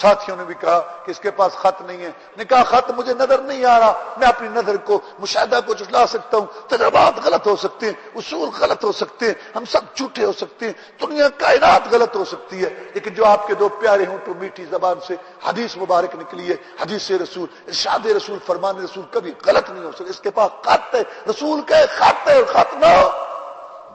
ساتھیوں نے بھی کہا کہ اس کے پاس خط نہیں ہے، نے کہا خط مجھے نظر نہیں آ رہا، میں اپنی نظر کو مشاہدہ کو جھٹلا سکتا ہوں، تجربات غلط ہو سکتے ہیں، اصول غلط ہو سکتے ہیں، ہم سب جھوٹے ہو سکتے ہیں، دنیا کائنات غلط ہو سکتی ہے، لیکن جو آپ کے دو پیارے ہوں تو میٹھی زبان سے حدیث مبارک نکلی ہے، حدیث رسول، ارشاد رسول، فرمان رسول کبھی غلط نہیں ہو سکتا، اس کے پاس خط ہے، رسول کا خط ہے، خط نہ ہو۔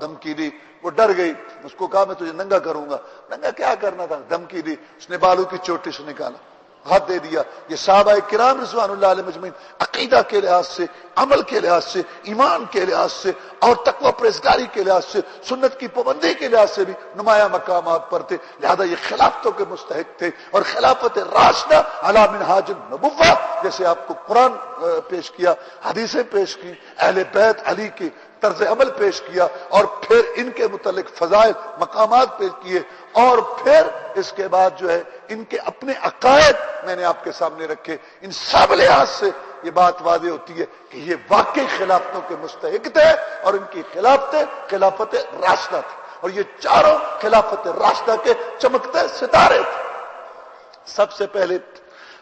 دھمکی دی، وہ ڈر گئی، اس کو کہا میں تجھے ننگا کروں گا، ننگا کیا کرنا تھا، دھمکی دی، اس نے بالوں کی چوٹی سے نکالا، ہاتھ دے دیا۔ یہ صحابہ کرام رضوان اللہ علیہ مجمعین عقیدہ کے لحاظ سے، عمل کے لحاظ سے، ایمان کے لحاظ سے اور تقوی پرہیزگاری کے لحاظ سے، سنت کی پابندی کے لحاظ سے بھی نمایاں مقامات پر تھے، لہذا یہ خلافتوں کے مستحق تھے، اور خلافت راشدہ علی منہاج النبوہ، جیسے آپ کو قرآن پیش کیا، حدیثیں پیش کی، اہل بیت علی کی طرز عمل پیش کیا، اور پھر ان کے متعلق فضائل مقامات پیش کیے، اور پھر اس کے بعد جو ہے ان کے اپنے عقائد میں نے آپ کے سامنے رکھے۔ ان سب لحاظ سے یہ بات واضح ہوتی ہے کہ یہ واقعی خلافتوں کے مستحق تھے، اور ان کی خلافتیں خلافت راشدہ تھی، اور یہ چاروں خلافت راشدہ کے چمکتے ستارے تھے۔ سب سے پہلے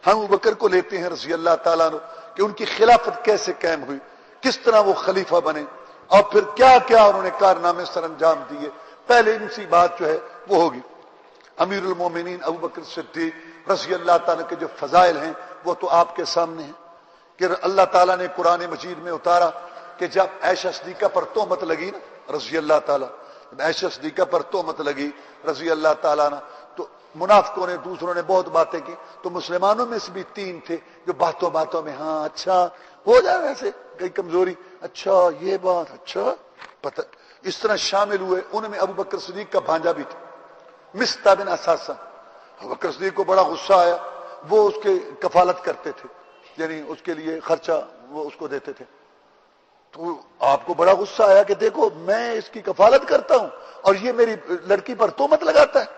ہم ابوبکر کو لیتے ہیں رضی اللہ تعالیٰ عنہ کہ ان کی خلافت کیسے قائم ہوئی، کس طرح وہ خلیفہ بنے، اور پھر کیا کیا انہوں نے کارنامے سر انجام دیے۔ پہلے ان سی بات جو ہے وہ ہوگی امیر المومنین ابوبکر صدیق رضی اللہ تعالیٰ کے جو فضائل ہیں وہ تو آپ کے سامنے ہیں کہ اللہ تعالیٰ نے قرآن مجید میں اتارا کہ جب عائشہ صدیقہ پر تہمت لگی نا رضی اللہ تعالیٰ، جب عائشہ صدیقہ پر تہمت لگی رضی اللہ تعالیٰ نا، تو منافقوں نے دوسروں نے بہت باتیں کی، تو مسلمانوں میں سے بھی 3 تھے جو باتوں باتوں میں ہاں اچھا ہو جائے، ویسے کئی کمزوری، اچھا یہ بات اچھا پتہ، اس طرح شامل ہوئے۔ ان میں ابوبکر صدیق کا بھانجا بھی تھا مصطح بن اساسہ۔ ابوبکر صدیق کو بڑا غصہ آیا، وہ اس کے کفالت کرتے تھے، یعنی اس کے لیے خرچہ وہ اس کو دیتے تھے، تو آپ کو بڑا غصہ آیا کہ دیکھو میں اس کی کفالت کرتا ہوں اور یہ میری لڑکی پر تہمت لگاتا ہے،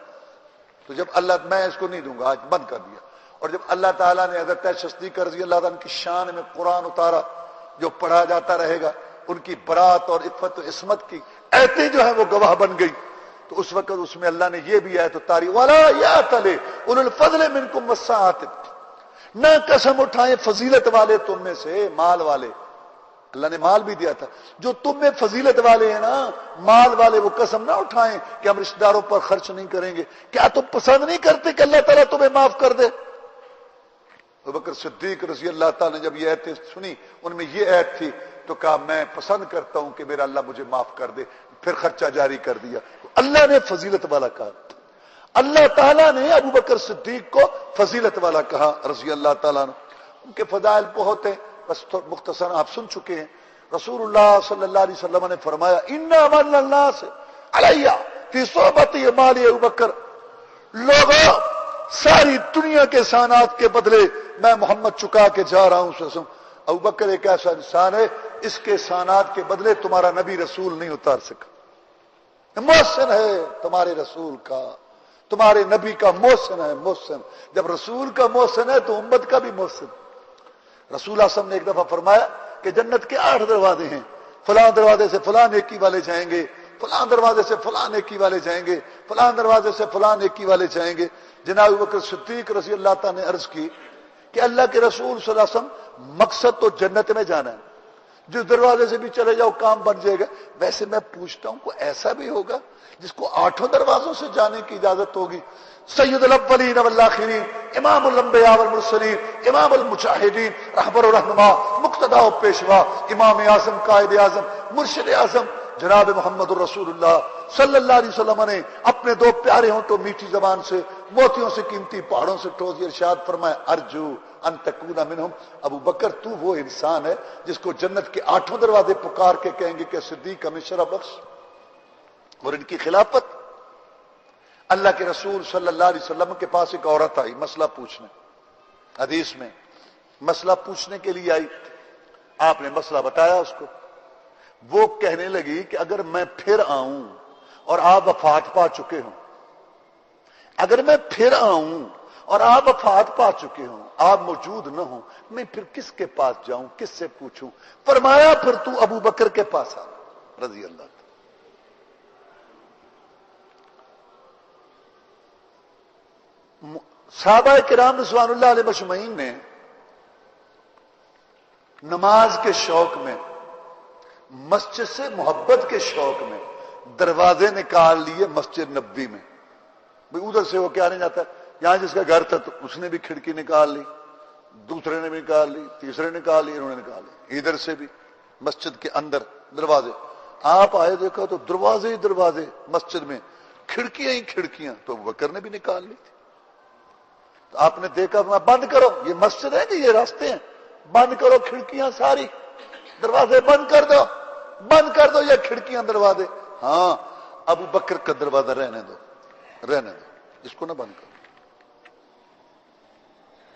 تو جب اللہ میں اس کو نہیں دوں گا، آج بند کر دیا۔ اور جب اللہ تعالیٰ نے حضرت عائشہ صدیقہ رضی اللہ عنہ کی شان میں قرآن اتارا جو پڑھا جاتا رہے گا، ان کی برات اور عفت و عصمت کی ایتیں جو ہے وہ گواہ بن گئی، تو اس وقت اس میں اللہ نے یہ بھی آیت اتاری وَلَا يَأْتَلِ أُولُو الْفَضْلِ مِنْكُمْ وَالسَّعَةِ، نہ قسم اٹھائیں فضیلت والے تم میں سے، مال والے، اللہ نے مال بھی دیا تھا، جو تم میں فضیلت والے ہیں نا مال والے، وہ قسم نہ اٹھائیں کہ ہم رشتہ داروں پر خرچ نہیں کریں گے۔ کیا تم پسند نہیں کرتے کہ اللہ تعالیٰ تمہیں معاف کر دے؟ ابوبکر صدیق رضی اللہ تعالیٰ نے جب یہ آیتیں سنی، ان میں یہ آیت تھی، تو کہا میں پسند کرتا ہوں کہ میرا اللہ مجھے معاف کر دے، پھر خرچہ جاری کر دیا۔ اللہ نے فضیلت والا کہا، اللہ تعالیٰ نے ابوبکر صدیق کو فضیلت والا کہا رضی اللہ تعالیٰ عنہ۔ ان کے فضائل بہت ہیں، بس مختصر آپ سن چکے ہیں۔ رسول اللہ صلی اللہ علیہ وسلم نے فرمایا ان امن الناس علیہ فی صحبت مال ابوبکر، لوگوں ساری دنیا کے سانات کے بدلے میں محمد چکا کے جا رہا ہوں صلی اللہ علیہ وسلم۔ ابوبکر ایک ایسا انسان ہے اس کے سانات کے بدلے تمہارا نبی رسول نہیں اتار سکا، محسن ہے تمہارے رسول کا، تمہارے نبی کا محسن ہے، محسن۔ جب رسول کا محسن ہے تو امت کا بھی محسن۔ رسول اللہ صلی اللہ علیہ وسلم نے ایک دفعہ فرمایا کہ جنت کے 8 دروازے ہیں، فلاں دروازے سے فلاں نیکی والے جائیں گے، فلاں دروازے سے فلاں نیکی والے جائیں گے، فلاں دروازے سے فلاں نیکی والے جائیں گے۔ جناب ابوبکر صدیق رضی اللہ تعالیٰ نے عرض کی کہ اللہ کے رسول صلی اللہ علیہ وسلم مقصد تو جنت میں جانا ہے، جس دروازے سے بھی چلے جاؤ کام بن جائے گا. ویسے میں پوچھتا ہوں کوئی ایسا بھی ہوگا جس کو 8 دروازوں سے جانے کی اجازت ہوگی؟ سید الاولین والآخرین، امام الانبیاء والمرسلین، امام المجاہدین، رہبر و رہنما، مقتدا و پیشوا، امام اعظم، قائد اعظم، مرشد اعظم جناب محمد الرسول اللہ صلی اللہ علیہ وسلم نے اپنے 2 پیارے ہونٹوں میٹھی زبان سے موتیوں سے قیمتی پہاڑوں سے ٹھوس دیا. ارشاد فرمایا ارجو ان تکون منہم. ابو بکر تو وہ انسان ہے جس کو جنت کے 8 دروازے پکار کے کہیں گے کہ صدیق ہمیں شرف بخش. اور ان کی خلافت. اللہ کے رسول صلی اللہ علیہ وسلم کے پاس ایک عورت آئی مسئلہ پوچھنے. حدیث میں مسئلہ پوچھنے کے لیے آئی. آپ نے مسئلہ بتایا اس کو. وہ کہنے لگی کہ اگر میں پھر آؤں اور آپ وفات پا چکے ہوں، اگر میں پھر آؤں اور آپ وفات پا چکے ہوں، آپ موجود نہ ہوں، میں پھر کس کے پاس جاؤں، کس سے پوچھوں؟ فرمایا پھر تو ابو بکر کے پاس آ رضی اللہ عنہ. صحابہ کرام رضوان اللہ علیہ مجمعین نے نماز کے شوق میں، مسجد سے محبت کے شوق میں دروازے نکال لیے مسجد نبوی میں. بھئی ادھر سے وہ کیا نہیں جاتا، یہاں جس کا گھر تھا تو اس نے بھی کھڑکی نکال لی، دوسرے نے بھی نکال لی، تیسرے نے نکال لی، انہوں نے نکال لی. ادھر سے بھی مسجد کے اندر دروازے. آپ آئے دیکھا تو دروازے ہی دروازے مسجد میں، کھڑکیاں ہی کھڑکیاں. تو ابو بکر نے بھی نکال لی تھی. تو آپ نے دیکھا بند کرو، یہ مسجد ہے کہ یہ راستے ہیں، بند کرو کھڑکیاں ساری، دروازے بند کر دو، بند کر دو یہ کھڑکیاں دروازے. ہاں ابو بکر کا دروازہ رہنے دو، رہنے دو، اس کو نہ بند کرو.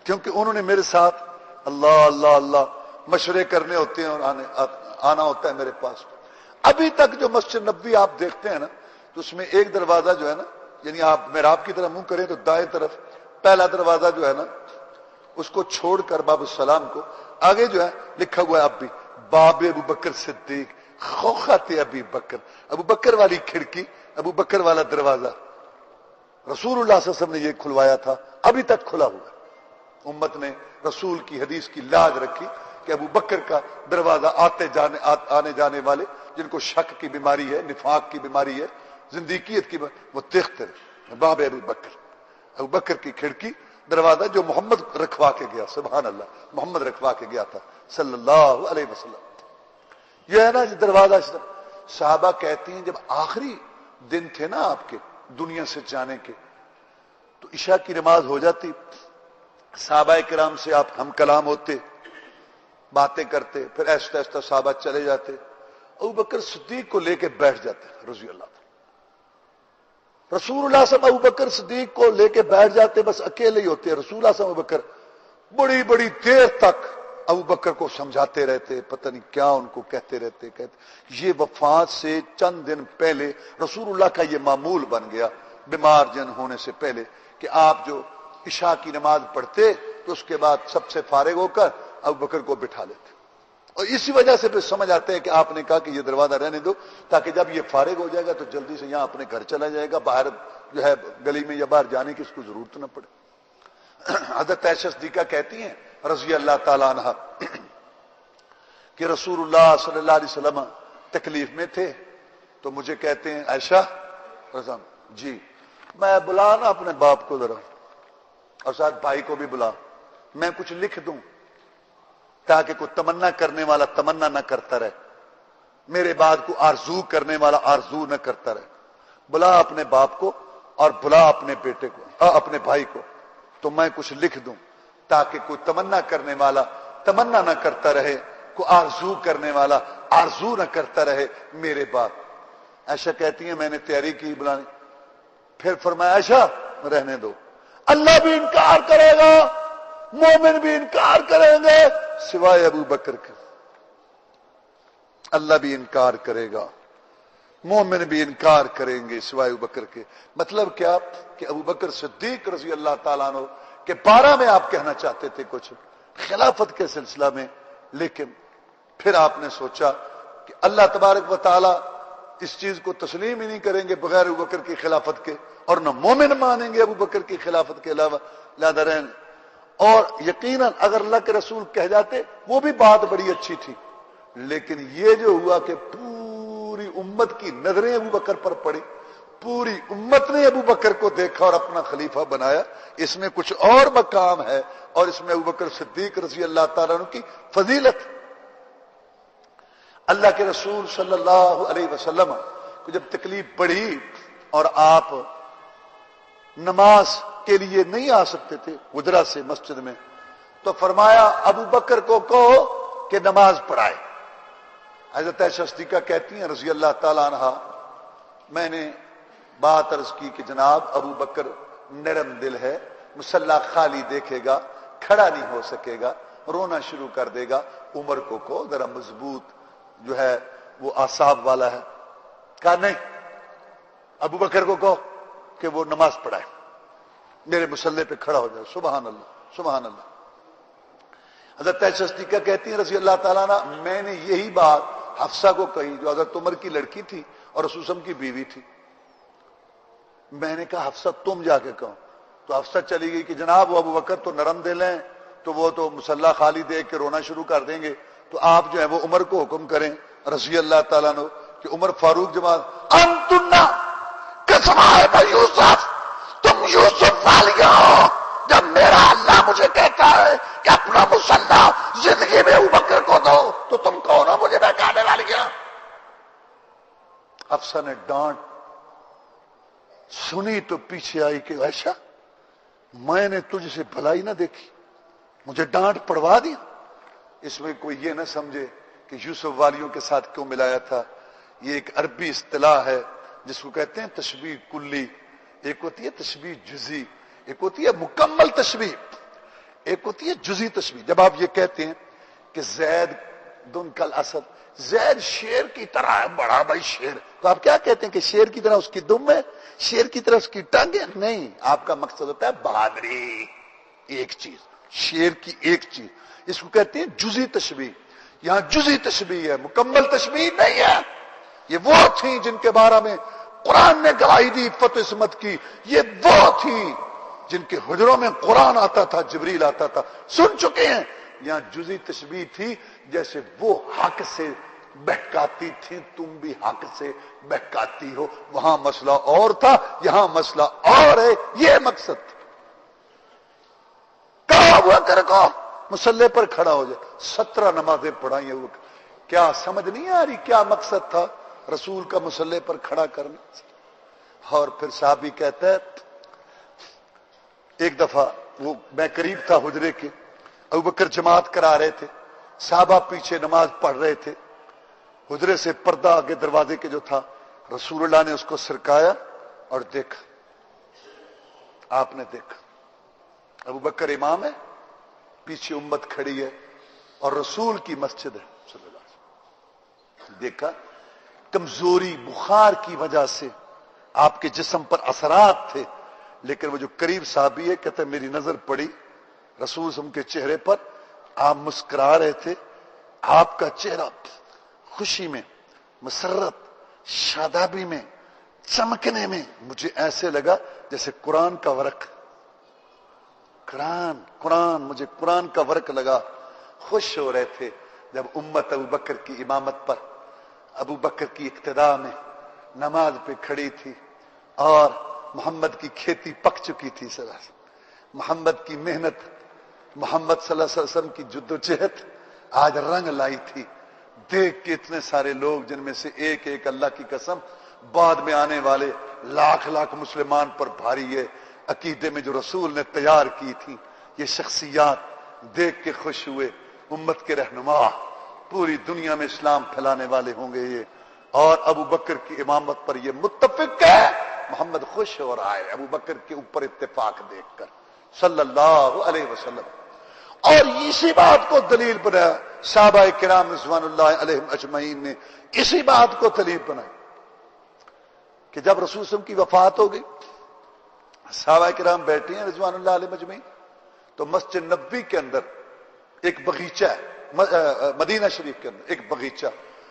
کیونکہ انہوں نے میرے ساتھ اللہ اللہ اللہ مشورے کرنے ہوتے ہیں اور آنا ہوتا ہے میرے پاس. ابھی تک جو مسجد نبوی آپ دیکھتے ہیں نا، تو اس میں ایک دروازہ جو ہے نا، یعنی آپ محراب کی طرف منہ کریں تو دائیں طرف پہلا دروازہ جو ہے نا، اس کو چھوڑ کر باب السلام کو آگے جو ہے لکھا ہوا ہے اب بھی باب ابو بکر صدیق خوخت ابی بکر. ابو بکر والی کھڑکی، ابو بکر والا دروازہ رسول اللہ صلی اللہ علیہ وسلم نے یہ کھلوایا تھا، ابھی تک کھلا ہوا ہے. امت نے رسول کی حدیث کی لاج رکھی کہ ابو بکر کا دروازہ آنے جانے والے جن کو شک کی بیماری ہے، نفاق کی بیماری ہے، زندیقیت کی بیماری، وہ تخت باب ابو بکر. ابو بکر کی کھڑکی دروازہ جو محمد رکھوا کے گیا، سبحان اللہ، محمد رکھوا کے گیا تھا صلی اللہ علیہ وسلم. یہ ہے نا دروازہ. صحابہ کہتی ہیں جب آخری دن تھے نا آپ کے دنیا سے جانے کے، تو عشاء کی نماز ہو جاتی، صحابہ کرام سے آپ ہم کلام ہوتے، باتیں کرتے، پھر ایسا ایسا صحابہ چلے جاتے. ابو بکر صدیق کو لے کے بیٹھ جاتے رضی اللہ عنہ. رسول اللہ صلی اللہ علیہ وسلم ابو بکر صدیق کو لے کے بیٹھ جاتے، بس اکیلے ہی ہوتے. رسول اللہ صلی اللہ علیہ وسلم ابو بکر بڑی بڑی دیر تک ابو بکر کو سمجھاتے رہتے، پتہ نہیں کیا ان کو کہتے رہتے. یہ وفات سے چند دن پہلے رسول اللہ کا یہ معمول بن گیا بیمار جن ہونے سے پہلے کہ آپ جو عشاء کی نماز پڑھتے تو اس کے بعد سب سے فارغ ہو کر ابو بکر کو بٹھا لیتے. اور اسی وجہ سے پھر سمجھ آتے ہیں کہ آپ نے کہا کہ یہ دروازہ رہنے دو تاکہ جب یہ فارغ ہو جائے گا تو جلدی سے یہاں اپنے گھر چلا جائے گا، باہر جو ہے گلی میں یا باہر جانے کی اس کو ضرورت نہ پڑے. حضرت عائشہ صدیقہ کہتی ہیں رضی اللہ تعالیٰ عنہ کہ رسول اللہ صلی اللہ علیہ وسلم تکلیف میں تھے تو مجھے کہتے ہیں عائشہ رضا جی میں بلا نا اپنے باپ کو ذرا اور ساتھ بھائی کو بھی بلا، میں کچھ لکھ دوں تاکہ کوئی تمنا کرنے والا تمنا نہ کرتا رہے، میرے بعد کو آرزو کرنے والا آرزو نہ کرتا رہے. بلا اپنے باپ کو اور بلا اپنے بیٹے کو، اپنے بھائی کو، تو میں کچھ لکھ دوں تاکہ کوئی تمنا کرنے والا تمنا نہ کرتا رہے، کوئی آرزو کرنے والا آرزو نہ کرتا رہے میرے بعد. عائشہ کہتی ہیں میں نے تیاری کی بلانے، پھر فرمایا عائشہ رہنے دو، اللہ بھی انکار کرے گا، مومن بھی انکار کریں گے سوائے ابو بکر کے. اللہ بھی انکار کرے گا، مومن بھی انکار کریں گے سوائے ابو بکر کے. مطلب کیا کہ ابو بکر صدیق رضی اللہ تعالیٰ عنہ کے بارے میں آپ کہنا چاہتے تھے کچھ خلافت کے سلسلہ میں، لیکن پھر آپ نے سوچا کہ اللہ تبارک و تعالی اس چیز کو تسلیم ہی نہیں کریں گے بغیر ابو بکر کی خلافت کے، اور نہ مومن مانیں گے ابو بکر کی خلافت کے علاوہ لہذا رہن. اور یقیناً اگر اللہ کے رسول کہہ جاتے وہ بھی بات بڑی اچھی تھی، لیکن یہ جو ہوا کہ پوری امت کی نظریں ابو بکر پر پڑی، پوری امت نے ابو بکر کو دیکھا اور اپنا خلیفہ بنایا، اس میں کچھ اور مقام ہے، اور اس میں ابو بکر صدیق رضی اللہ تعالیٰ عنہ کی فضیلت۔ اللہ کے رسول صلی اللہ علیہ وسلم کو جب تکلیف پڑی اور آپ نماز کے لیے نہیں آ سکتے تھے حجرہ سے مسجد میں، تو فرمایا ابو بکر کو کہو کہ نماز پڑھائے۔ حضرت عائشہ صدیقہ کہتی ہیں رضی اللہ تعالیٰ عنہ، میں نے بات عرض کی کہ جناب ابو بکر نرم دل ہے، مصلی خالی دیکھے گا، کھڑا نہیں ہو سکے گا، رونا شروع کر دے گا، عمر کو کہو ذرا مضبوط جو ہے وہ اعصاب والا ہے۔ کہا نہیں، ابو بکر کو کہو کہ وہ نماز پڑھائے، میرے مصلی پہ کھڑا ہو جائے۔ سبحان اللہ سبحان اللہ۔ حضرت عائشہ صدیقہ کہتی ہیں رضی اللہ تعالیٰ عنہ، میں نے یہی بات حفصہ کو کہی جو حضرت عمر کی لڑکی تھی اور رسول صلی اللہ علیہ وسلم کی بیوی تھی۔ میں نے کہا حفصہ تم جا کے کہو، تو حفصہ چلی گئی کہ جناب وہ ابو بکر تو نرم دل ہیں، تو وہ تو مصلی خالی دیکھ کے رونا شروع کر دیں گے، تو آپ جو ہے وہ عمر کو حکم کریں رضی اللہ تعالیٰ عنہ کہ عمر فاروق جماعت انتنا کسمائے یوسف، تم یوسف والیاں ہو، جب میرا اللہ مجھے کہتا ہے کہ اپنا مصلی زندگی میں ابو بکر کو دو تو تم کون ہو مجھے بہکانے والیاں؟ حفصہ نے ڈانٹ سنی تو پیچھے آئی کہ عائشہ میں نے تجھ سے بھلائی نہ دیکھی، مجھے ڈانٹ پڑوا دیا۔ اس میں کوئی یہ نہ سمجھے کہ یوسف والیوں کے ساتھ کیوں ملایا تھا، یہ ایک عربی اصطلاح ہے جس کو کہتے ہیں تشبیہ کلی، ایک ہوتی ہے تشبیہ جزئی، ایک ہوتی ہے مکمل تشبیہ، ایک ہوتی ہے جزئی تشبیہ۔ جب آپ یہ کہتے ہیں کہ زید دن کل اسد، زید شیر کی طرح ہے، بڑا بھائی شیر، تو آپ کیا کہتے ہیں کہ شیر کی طرح اس کی دم ہے، شیر کی طرح اس کی ٹانگ ہے؟ نہیں، آپ کا مقصد ہوتا ہے بہادری، ایک چیز، شیر کی ایک چیز، اس کو کہتے ہیں جزئی تشبیہ۔ یہاں جزئی تشبیہ ہے، مکمل تشبیہ نہیں ہے۔ یہ وہ تھیں جن کے بارے میں قرآن نے گواہی دی عفت و عصمت کی، یہ وہ تھیں جن کے حجروں میں قرآن آتا تھا، جبریل آتا تھا، سن چکے ہیں۔ یہاں جزئی تشبیہ تھی، جیسے وہ حق سے بہکاتی تھی تم بھی حق سے بہکاتی ہو، وہاں مسئلہ اور تھا، یہاں مسئلہ اور ہے، یہ مقصد تھا۔ کہا ہوا کر کو مصلی پر کھڑا ہو جائے، 17 نمازیں پڑھائی ہیں۔ کیا سمجھ نہیں آ رہی کیا مقصد تھا رسول کا مصلی پر کھڑا کرنا؟ اور پھر صحابی کہتا ہے ایک دفعہ وہ میں قریب تھا حجرے کے، ابوبکر جماعت کرا رہے تھے، صحابہ پیچھے نماز پڑھ رہے تھے، حجرے سے پردہ آگے دروازے کے جو تھا، رسول اللہ نے اس کو سرکایا اور دیکھا، آپ نے دیکھا ابوبکر امام ہے، پیچھے امت کھڑی ہے اور رسول کی مسجد ہے صلی اللہ علیہ وسلم۔ دیکھا کمزوری بخار کی وجہ سے آپ کے جسم پر اثرات تھے، لیکن وہ جو قریب صحابی ہے کہتے ہیں میری نظر پڑی رسول صلی اللہ علیہ وسلم کے چہرے پر، آپ مسکرا رہے تھے، آپ کا چہرہ خوشی میں، مسرت، شادابی میں، چمکنے میں، مجھے ایسے لگا جیسے قرآن کا ورق، قرآن مجھے قرآن کا ورق لگا۔ خوش ہو رہے تھے جب امت ابو بکر کی امامت پر، ابو بکر کی اقتداء میں نماز پہ کھڑی تھی، اور محمد کی کھیتی پک چکی تھی، صلی اللہ علیہ وسلم محمد کی محنت، محمد صلی اللہ علیہ وسلم کی جدوجہد آج رنگ لائی تھی۔ دیکھ کے اتنے سارے لوگ جن میں سے ایک ایک اللہ کی قسم بعد میں آنے والے لاکھ لاکھ مسلمان پر بھاری ہے، عقیدے میں جو رسول نے تیار کی تھی، یہ شخصیات دیکھ کے خوش ہوئے۔ امت کے رہنما، پوری دنیا میں اسلام پھیلانے والے ہوں گے یہ، اور ابو بکر کی امامت پر یہ متفق ہے۔ محمد خوش ہو رہا ہے ابو بکر کے اوپر اتفاق دیکھ کر صلی اللہ علیہ وسلم، اور اسی بات کو دلیل بنایا صحابہ کرام رضوان اللہ علیہم اجمعین نے، اسی بات کو دلیل بنائی کہ جب رسول صلی اللہ علیہ وسلم کی وفات ہو گئی، صحابہ کرام بیٹھے ہیں رضوان اللہ علیہم اجمعین، تو مسجد نبوی کے اندر ایک باغیچہ ہے، مدینہ شریف کے اندر ایک باغیچہ،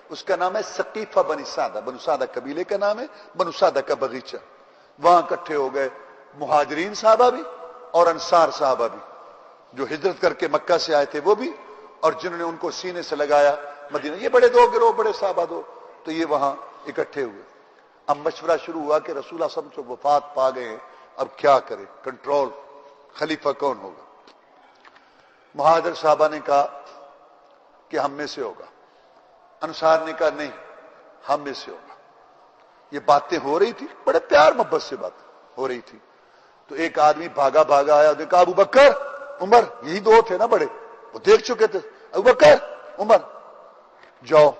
اس کا نام ہے ثقیفہ بنی سعدہ، بنو سعدہ قبیلے کا نام ہے، بنو سعدہ کا باغیچہ۔ وہاں اکٹھے ہو گئے مہاجرین صحابہ بھی اور انصار صحابہ بھی، جو ہجرت کر کے مکہ سے آئے تھے وہ بھی، اور جنہوں نے ان کو سینے سے لگایا مدینہ، یہ بڑے دو گروہ، بڑے صحابہ دو، تو یہ وہاں اکٹھے ہوئے۔ اب مشورہ شروع ہوا کہ رسول اللہ صلی اللہ علیہ وسلم وفات پا گئے ہیں، اب کیا کرے، کنٹرول، خلیفہ کون ہوگا؟ مہاجر صحابہ نے کہا کہ ہم میں سے ہوگا، انصار نے کہا نہیں ہم میں سے ہوگا۔ یہ باتیں ہو رہی تھی، بڑے پیار محبت سے بات ہو رہی تھی، تو ایک آدمی بھاگا بھاگا آیا، نے کہا ابو بکر عمر، یہی دو تھے نا بڑے، وہ دیکھ چکے تھے، ابو بکر عمر جاؤ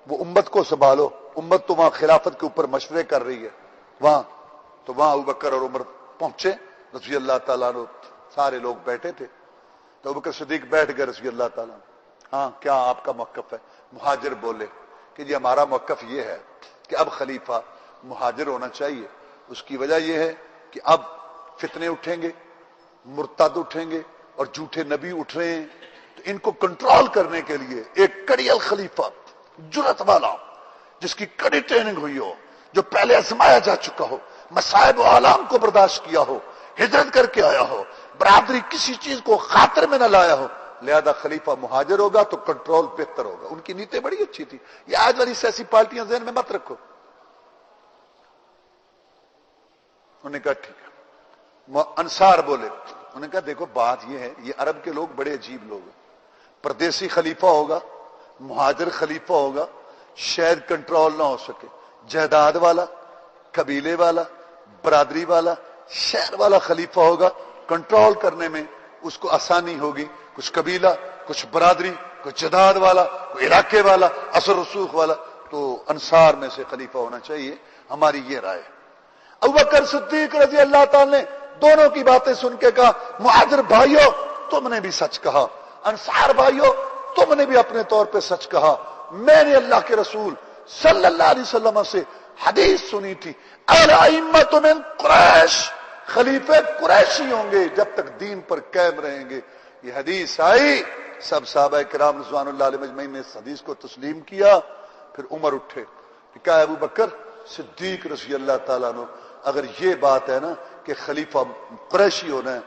وہ امت کو سنبھالو، امت تو وہاں خلافت کے اوپر مشورے کر رہی ہے وہاں۔ تو وہاں ابو بکر اور عمر پہنچے رضی اللہ تعالیٰ عنہ، سارے لوگ بیٹھے تھے، تو ابو بکر صدیق بیٹھ گئے رضی اللہ تعالیٰ عنہ۔ ہاں کیا آپ کا موقف ہے؟ مہاجر بولے کہ جی ہمارا موقف یہ ہے کہ اب خلیفہ مہاجر ہونا چاہیے، اس کی وجہ یہ ہے کہ اب فتنے اٹھیں گے، مرتد اٹھیں گے اور جھوٹے نبی اٹھ رہے ہیں، تو ان کو کنٹرول کرنے کے لیے ایک کڑیل خلیفہ، جرأت والا، جس کی کڑی ٹریننگ ہوئی ہو، جو پہلے آزمایا جا چکا ہو، مصائب و آلام کو برداشت کیا ہو، ہجرت کر کے آیا ہو، برادری کسی چیز کو خاطر میں نہ لایا ہو، لہذا خلیفہ مہاجر ہوگا تو کنٹرول بہتر ہوگا۔ ان کی نیتیں بڑی اچھی تھی، یہ آج والی سیاسی پارٹیاں ذہن میں مت رکھو۔ انہوں نے کہا ٹھیک ہے۔ انصار بولے، انہوں نے کہا دیکھو بات یہ ہے، یہ عرب کے لوگ بڑے عجیب لوگ ہیں، پردیسی خلیفہ ہوگا، مہاجر خلیفہ ہوگا، شاید کنٹرول نہ ہو سکے، جائیداد والا، قبیلے والا، برادری والا، شہر والا خلیفہ ہوگا، کنٹرول کرنے میں اس کو آسانی ہوگی، کچھ قبیلہ، کچھ برادری، کچھ جائیداد والا، کوئی علاقے والا، اثر رسوخ والا، تو انصار میں سے خلیفہ ہونا چاہیے، ہماری یہ رائے ہے۔ ابوبکر صدیق رضی اللہ تعالی نے دونوں کی باتیں سن کے کہا، مہاجر بھائیو تم نے بھی سچ کہا، انصار بھائیو تم نے بھی اپنے طور پہ سچ کہا، میں نے اللہ کے رسول صلی اللہ علیہ وسلم سے حدیث سنی تھی، الائمۃ من قریش، خلیفے قریشی ہوں گے جب تک دین پر قائم رہیں گے۔ یہ حدیث آئی، سب صحابہ کرام رضوان اللہ علیہ مجمعین نے اس حدیث کو تسلیم کیا۔ پھر عمر اٹھے، کہا ابو بکر صدیق رضی اللہ تعالیٰ عنہ، اگر یہ بات ہے نا کہ خلیفہ قریشی ہونا ہے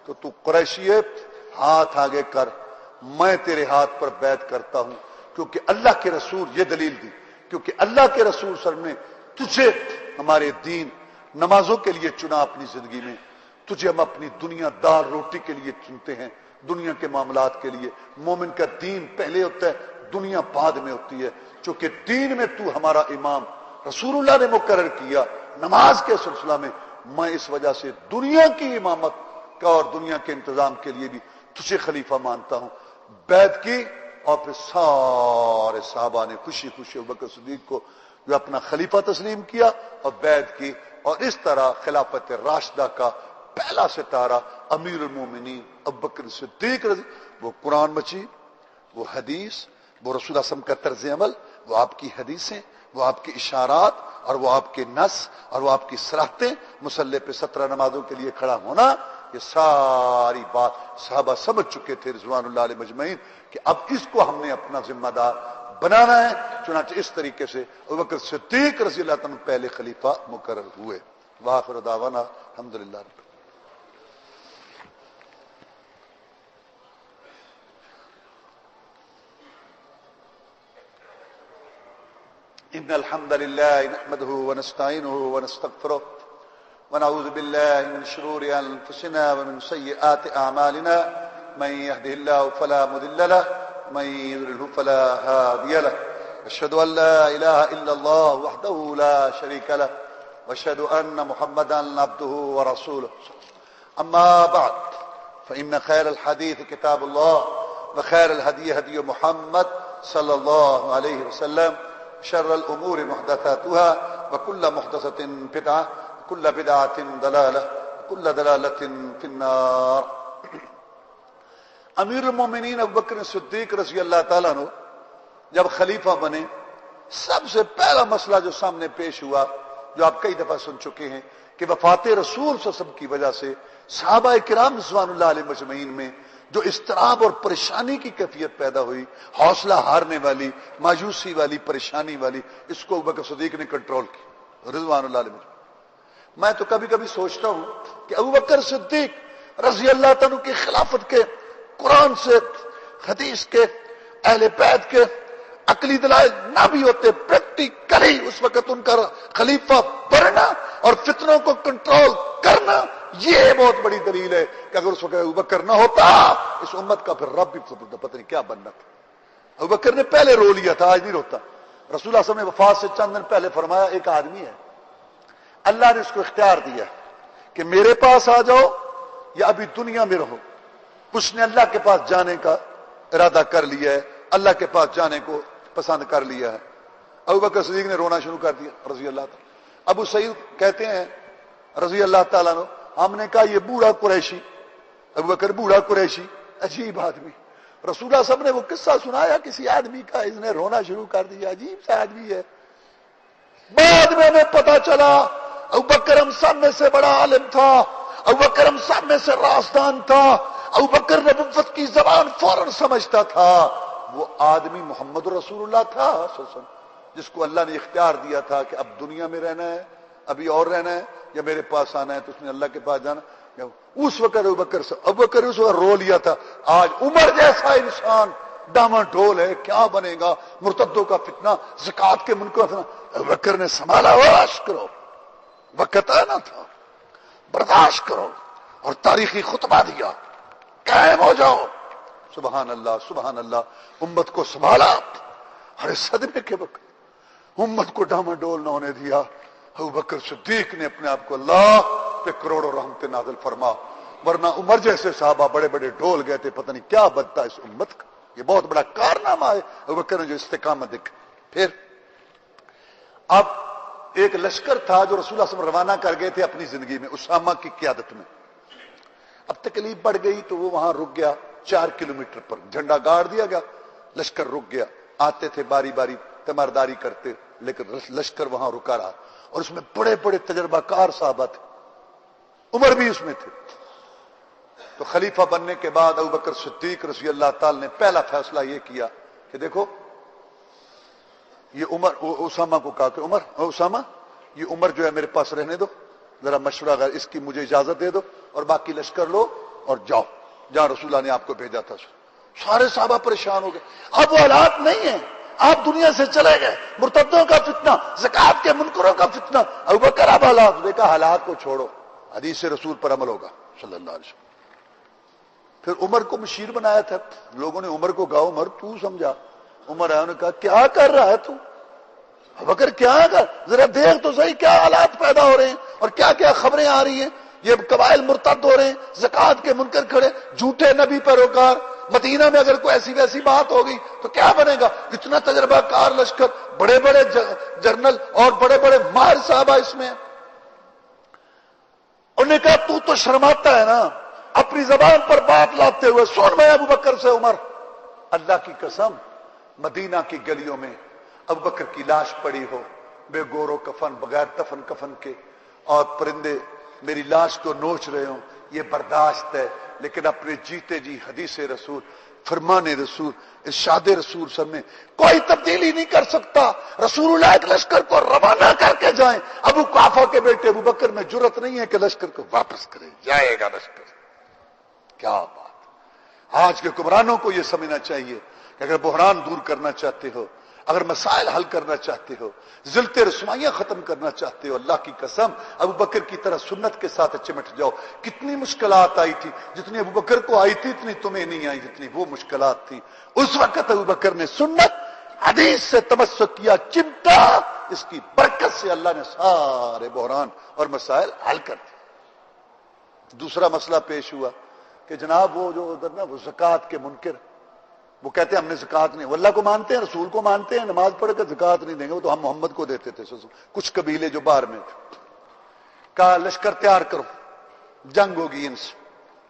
تو تو قریشی ہے، ہاتھ آگے کر، میں تیرے ہاتھ پر بیعت کرتا ہوں، کیونکہ اللہ کے رسول، یہ دلیل دی، کیونکہ اللہ کے رسول صلی اللہ علیہ وسلم نے تجھے ہمارے دین نمازوں کے لیے چنا اپنی زندگی میں، تجھے ہم اپنی دنیا دار روٹی کے لیے چنتے ہیں، دنیا کے معاملات کے لیے۔ مومن کا دین پہلے ہوتا ہے، دنیا بعد میں ہوتی ہے، چونکہ دین میں تو ہمارا امام رسول اللہ نے مقرر کیا، نماز کے سلسلہ میں اس وجہ سے دنیا کی امامت کا اور دنیا کے انتظام کے لیے بھی تجھے خلیفہ مانتا ہوں۔ بیعت کی، اور پھر سارے صحابہ نے خوشی خوشی ابوبکر صدیق کو جو اپنا خلیفہ تسلیم کیا اور بیعت کی، اور اس طرح خلافت راشدہ کا پہلا ستارہ امیر المومنین ابوبکر صدیق رضی، وہ قرآن مجید، وہ حدیث، وہ رسول اللہ صلی اللہ علیہ وسلم کا طرز عمل، وہ آپ کی حدیثیں، وہ آپ کے اشارات، اور وہ آپ کے نص، اور وہ آپ کی صراحتیں، مصلی پہ 17 نمازوں کے لیے کھڑا ہونا، یہ ساری بات صحابہ سمجھ چکے تھے رضوان اللہ علیہ مجمعین کہ اب اس کو ہم نے اپنا ذمہ دار بنانا ہے۔ چنانچہ اس طریقے سے ابوبکر صدیق رضی اللہ عنہ پہلے خلیفہ مقرر ہوئے۔ وآخر دعوانا الحمدللہ رب إن الحمد لله نحمده ونستعينه ونستغفره ونعوذ بالله من شرور أنفسنا ومن سيئات أعمالنا، من يهده الله فلا مضل له ومن يضلل فلا هادي له، أشهد أن لا إله إلا الله وحده لا شريك له، وأشهد أن محمدا عبده ورسوله، أما بعد فإن خير الحديث كتاب الله وخير الهدي هدي محمد صلى الله عليه وسلم، شر الأمور محدثاتها وكل محدثة بدعة وكل بدعة ضلالة وكل ضلالة في النار۔ امیر المومنین ابوبکر صدیق رضی اللہ تعالیٰ عنہ جب خلیفہ بنے، سب سے پہلا مسئلہ جو سامنے پیش ہوا، جو آپ کئی دفعہ سن چکے ہیں، کہ وفات رسول صلی اللہ علیہ وسلم کی وجہ سے صحابہ کرام رضوان اللہ علیہ مجمعین میں جو اضطراب اور پریشانی کی کیفیت پیدا ہوئی، حوصلہ ہارنے والی، مایوسی والی، پریشانی والی، اس کو ابوبکر صدیق نے کنٹرول کی رضوان اللہ علیہ مجمعین۔ میں تو کبھی کبھی سوچتا ہوں کہ ابوبکر صدیق رضی اللہ عنہ کی خلافت کے، قرآن سے، حدیث کے، اہل بیت کے، عقلی دلائل نہ بھی ہوتے، پریکٹیکلی اس وقت ان کا خلیفہ بننا اور فتنوں کو کنٹرول کرنا، یہ بہت بڑی دلیل ہے کہ اگر اس وقت ابوبکر نہ ہوتا اس امت کا پھر رب بھی پتہ نہیں کیا بننا تھا۔ ابوبکر نے پہلے رو لیا تھا، آج نہیں روتا۔ رسول اللہ صلی اللہ علیہ وسلم نے وفات سے چند دن پہلے فرمایا ایک آدمی ہے اللہ نے اس کو اختیار دیا کہ میرے پاس آ جاؤ یا ابھی دنیا میں رہو۔ اس نے اللہ کے پاس جانے کا ارادہ کر لیا ہے، اللہ کے پاس جانے کو پسند کر لیا ہے۔ ابوبکر صدیق نے رونا شروع کر دیا رضی اللہ تعالیٰ۔ ابو سعید کہتے ہیں رضی اللہ تعالیٰ عنہ، ہم نے کہا یہ بوڑھا قریشی، ابوبکر بوڑھا قریشی، عجیب آدمی۔ رسول اللہ صلی اللہ علیہ وسلم نے وہ قصہ سنایا کسی آدمی کا، اس نے رونا شروع کر دیا، عجیب سا آدمی ہے۔ بعد میں ہمیں پتا چلا ابوبکر ہم سب میں سے بڑا عالم تھا، ابوبکر ہم سب میں سے رازدان تھا، ابوبکر نبوت کی زبان فوراً سمجھتا تھا۔ وہ آدمی محمد رسول اللہ تھا صلی اللہ علیہ وسلم، جس کو اللہ نے اختیار دیا تھا کہ اب دنیا میں رہنا ہے، ابھی اور رہنا ہے یا میرے پاس آنا ہے، تو اس نے اللہ کے پاس جانا۔ اس وقت ابوبکر اس وقت رو لیا تھا۔ آج عمر جیسا انسان ڈاما ڈول ہے، کیا بنے گا، مرتدوں کا فتنہ، زکات کے منکر فتنہ، ابوبکر نے سنبھالا، برداشت کرو، وقت آنا تھا، برداشت کرو، اور تاریخی خطبہ دیا، قائم ہو جاؤ۔ سبحان اللہ سبحان اللہ، امت کو سنبھالا۔ ہر صدمے کے وقت امت کو ڈاما ڈول نہ ہونے دیا۔ ابوبکر صدیق نے اپنے آپ کو اللہ پہ کروڑوں رحمت نازل فرما، ورنہ عمر جیسے صحابہ بڑے بڑے ڈول گئے تھے، پتہ نہیں کیا بنتا اس امت کا۔ یہ بہت بڑا کارنامہ ہے ابوبکر نے جو استقامت دکھا۔ پھر اب ایک لشکر تھا جو رسول اللہ صلی اللہ علیہ وسلم روانہ کر گئے تھے اپنی زندگی میں، اسامہ کی قیادت میں۔ اب تکلیف بڑھ گئی تو وہ وہاں رک گیا، 4 کلومیٹر پر جھنڈا گاڑ دیا گیا، لشکر رک گیا۔ آتے تھے باری باری تیمارداری کرتے، لیکن لشکر وہاں رکا رہا، اور اس میں بڑے بڑے تجربہ کار صحابہ تھے، عمر بھی اس میں تھے۔ تو خلیفہ بننے کے بعد ابوبکر صدیق رضی اللہ تعالی نے پہلا فیصلہ یہ کیا کہ دیکھو یہ عمر، اسامہ کو کہا کہ اسامہ یہ عمر جو ہے میرے پاس رہنے دو، ذرا مشورہ اگر اس کی مجھے اجازت دے دو، اور باقی لشکر لو اور جاؤ جہاں رسول اللہ نے آپ کو بھیجا تھا۔ سارے صحابہ پریشان ہو گئے، اب وہ حالات نہیں ہیں، آپ دنیا سے چلے گئے، مرتدوں کا فتنہ، زکات کے منکروں کا فتنہ۔ ابوبکر اب حالات دیکھا، حالات کو چھوڑو، حدیث رسول پر عمل ہوگا صلی اللہ علیہ وسلم۔ پھر عمر کو مشیر بنایا تھا، لوگوں نے عمر کو کہا عمر تو سمجھا، عمر آیا، انہوں نے کہا کیا کر رہا ہے تو ابوبکر، کیا کر، ذرا دیکھ تو صحیح کیا حالات پیدا ہو رہے ہیں اور کیا کیا خبریں آ رہی ہیں، یہ قبائل مرتد ہو رہے ہیں، زکات کے منکر کھڑے، جھوٹے نبی پیروکار، مدینہ میں اگر کوئی ایسی ویسی بات ہوگی تو کیا بنے گا، اتنا تجربہ کار لشکر، بڑے بڑے جنرل اور بڑے بڑے ماہر صحابہ اس میں۔ انہوں نے کہا تو شرماتا ہے نا اپنی زبان پر بات لاتے ہوئے، سن میں ابوبکر سے عمر، اللہ کی قسم مدینہ کی گلیوں میں ابوبکر کی لاش پڑی ہو، بے گور و کفن، بغیر دفن کفن کے، اور پرندے میری لاش کو نوچ رہے ہوں، یہ برداشت ہے، لیکن اپنے جیتے جی حدیث رسول، فرمان رسول، ارشاد رسول سب میں کوئی تبدیلی نہیں کر سکتا۔ رسول اللہ ایک لشکر کو روانہ کر کے جائیں، ابو قحافہ کے بیٹے ابوبکر میں جرت نہیں ہے کہ لشکر کو واپس کرے، جائے گا لشکر۔ کیا بات، آج کے حکمرانوں کو یہ سمجھنا چاہیے کہ اگر بحران دور کرنا چاہتے ہو، اگر مسائل حل کرنا چاہتے ہو، ذلت رسوائیاں ختم کرنا چاہتے ہو، اللہ کی قسم ابوبکر کی طرح سنت کے ساتھ چمٹ جاؤ۔ کتنی مشکلات آئی تھی، جتنی ابوبکر کو آئی تھی اتنی تمہیں نہیں آئی، جتنی وہ مشکلات تھی اس وقت ابوبکر نے سنت حدیث سے تمسک کیا، چمٹا، اس کی برکت سے اللہ نے سارے بحران اور مسائل حل کر دیے۔ دوسرا مسئلہ پیش ہوا کہ جناب وہ جو ادھر نا وہ زکات کے منکر، وہ کہتے ہیں ہم نے زکات نہیں، وہ اللہ کو مانتے ہیں، رسول کو مانتے ہیں، نماز پڑھ کر زکات نہیں دیں گے، وہ تو ہم محمد کو دیتے تھے۔ کچھ قبیلے جو باہر میں تھے، کہا لشکر تیار کرو، جنگ ہوگی ان سے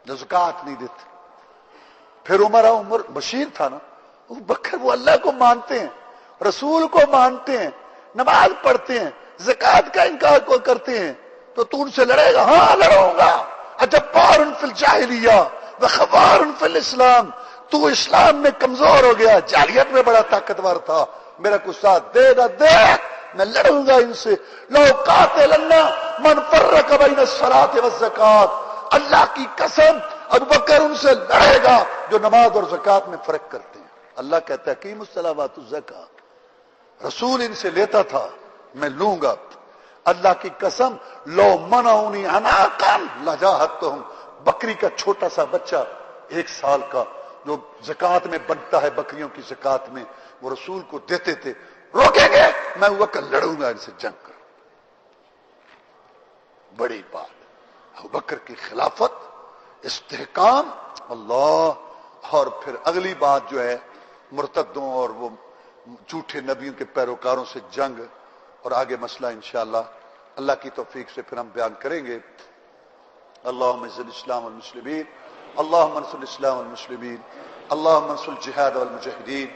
جو زکات نہیں دیتے۔ پھر عمر بشیر تھا نا، ابوبکر وہ اللہ کو مانتے ہیں، رسول کو مانتے ہیں، نماز پڑھتے ہیں، زکات کا انکار کو کرتے ہیں، تو ان سے لڑے گا؟ ہاں لڑوں گا۔ اجبار فی الجاہلیہ وخوار فی الاسلام، تو اسلام میں کمزور ہو گیا، جاہلیت میں بڑا طاقتور تھا، میرا کچھ ساتھ دے نہ دے، میں لڑوں گا ان سے۔ لو قاتلن من فرق بین الصلاۃ والزکات، اللہ کی قسم ابوبکر ان سے لڑے گا جو نماز اور زکات میں فرق کرتے ہیں۔ اللہ کہتا ہے اقیموا الصلاۃ وآتوا الزکاۃ، رسول ان سے لیتا تھا میں لوں گا، اللہ کی قسم لو منعونی عناقا لجاہدتہم، بکری کا چھوٹا سا بچہ 1 سال کا جو زکوٰۃ میں بنتا ہے بکریوں کی زکوٰۃ میں، وہ رسول کو دیتے تھے، روکیں گے میں وقت لڑوں گا ان سے جنگ کر۔ بڑی بات، ابوبکر کی خلافت، استحکام، اللہ۔ اور پھر اگلی بات جو ہے مرتدوں اور وہ جھوٹے نبیوں کے پیروکاروں سے جنگ، اور آگے مسئلہ انشاءاللہ اللہ کی توفیق سے پھر ہم بیان کریں گے۔ اللہم اعز الاسلام والمسلمین، اللہم انصر الاسلام والمسلمین، اللہم انصر الجہاد والمجاہدین،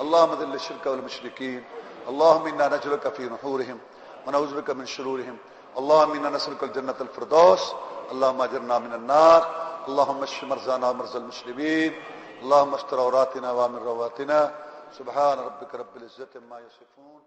اللہم اذل الشرک والمشرکین، اللہم انا نجعلک فی نحورہم ونعوذ بک من شرورہم، اللہم انا نسألک الجنة الفردوس، اللہم اجرنا من النار، اللہم اشف مرضانا ومرضى المسلمین، اللہم استر عوراتنا وامن رواتنا، سبحان ربک رب العزة عما یصفون۔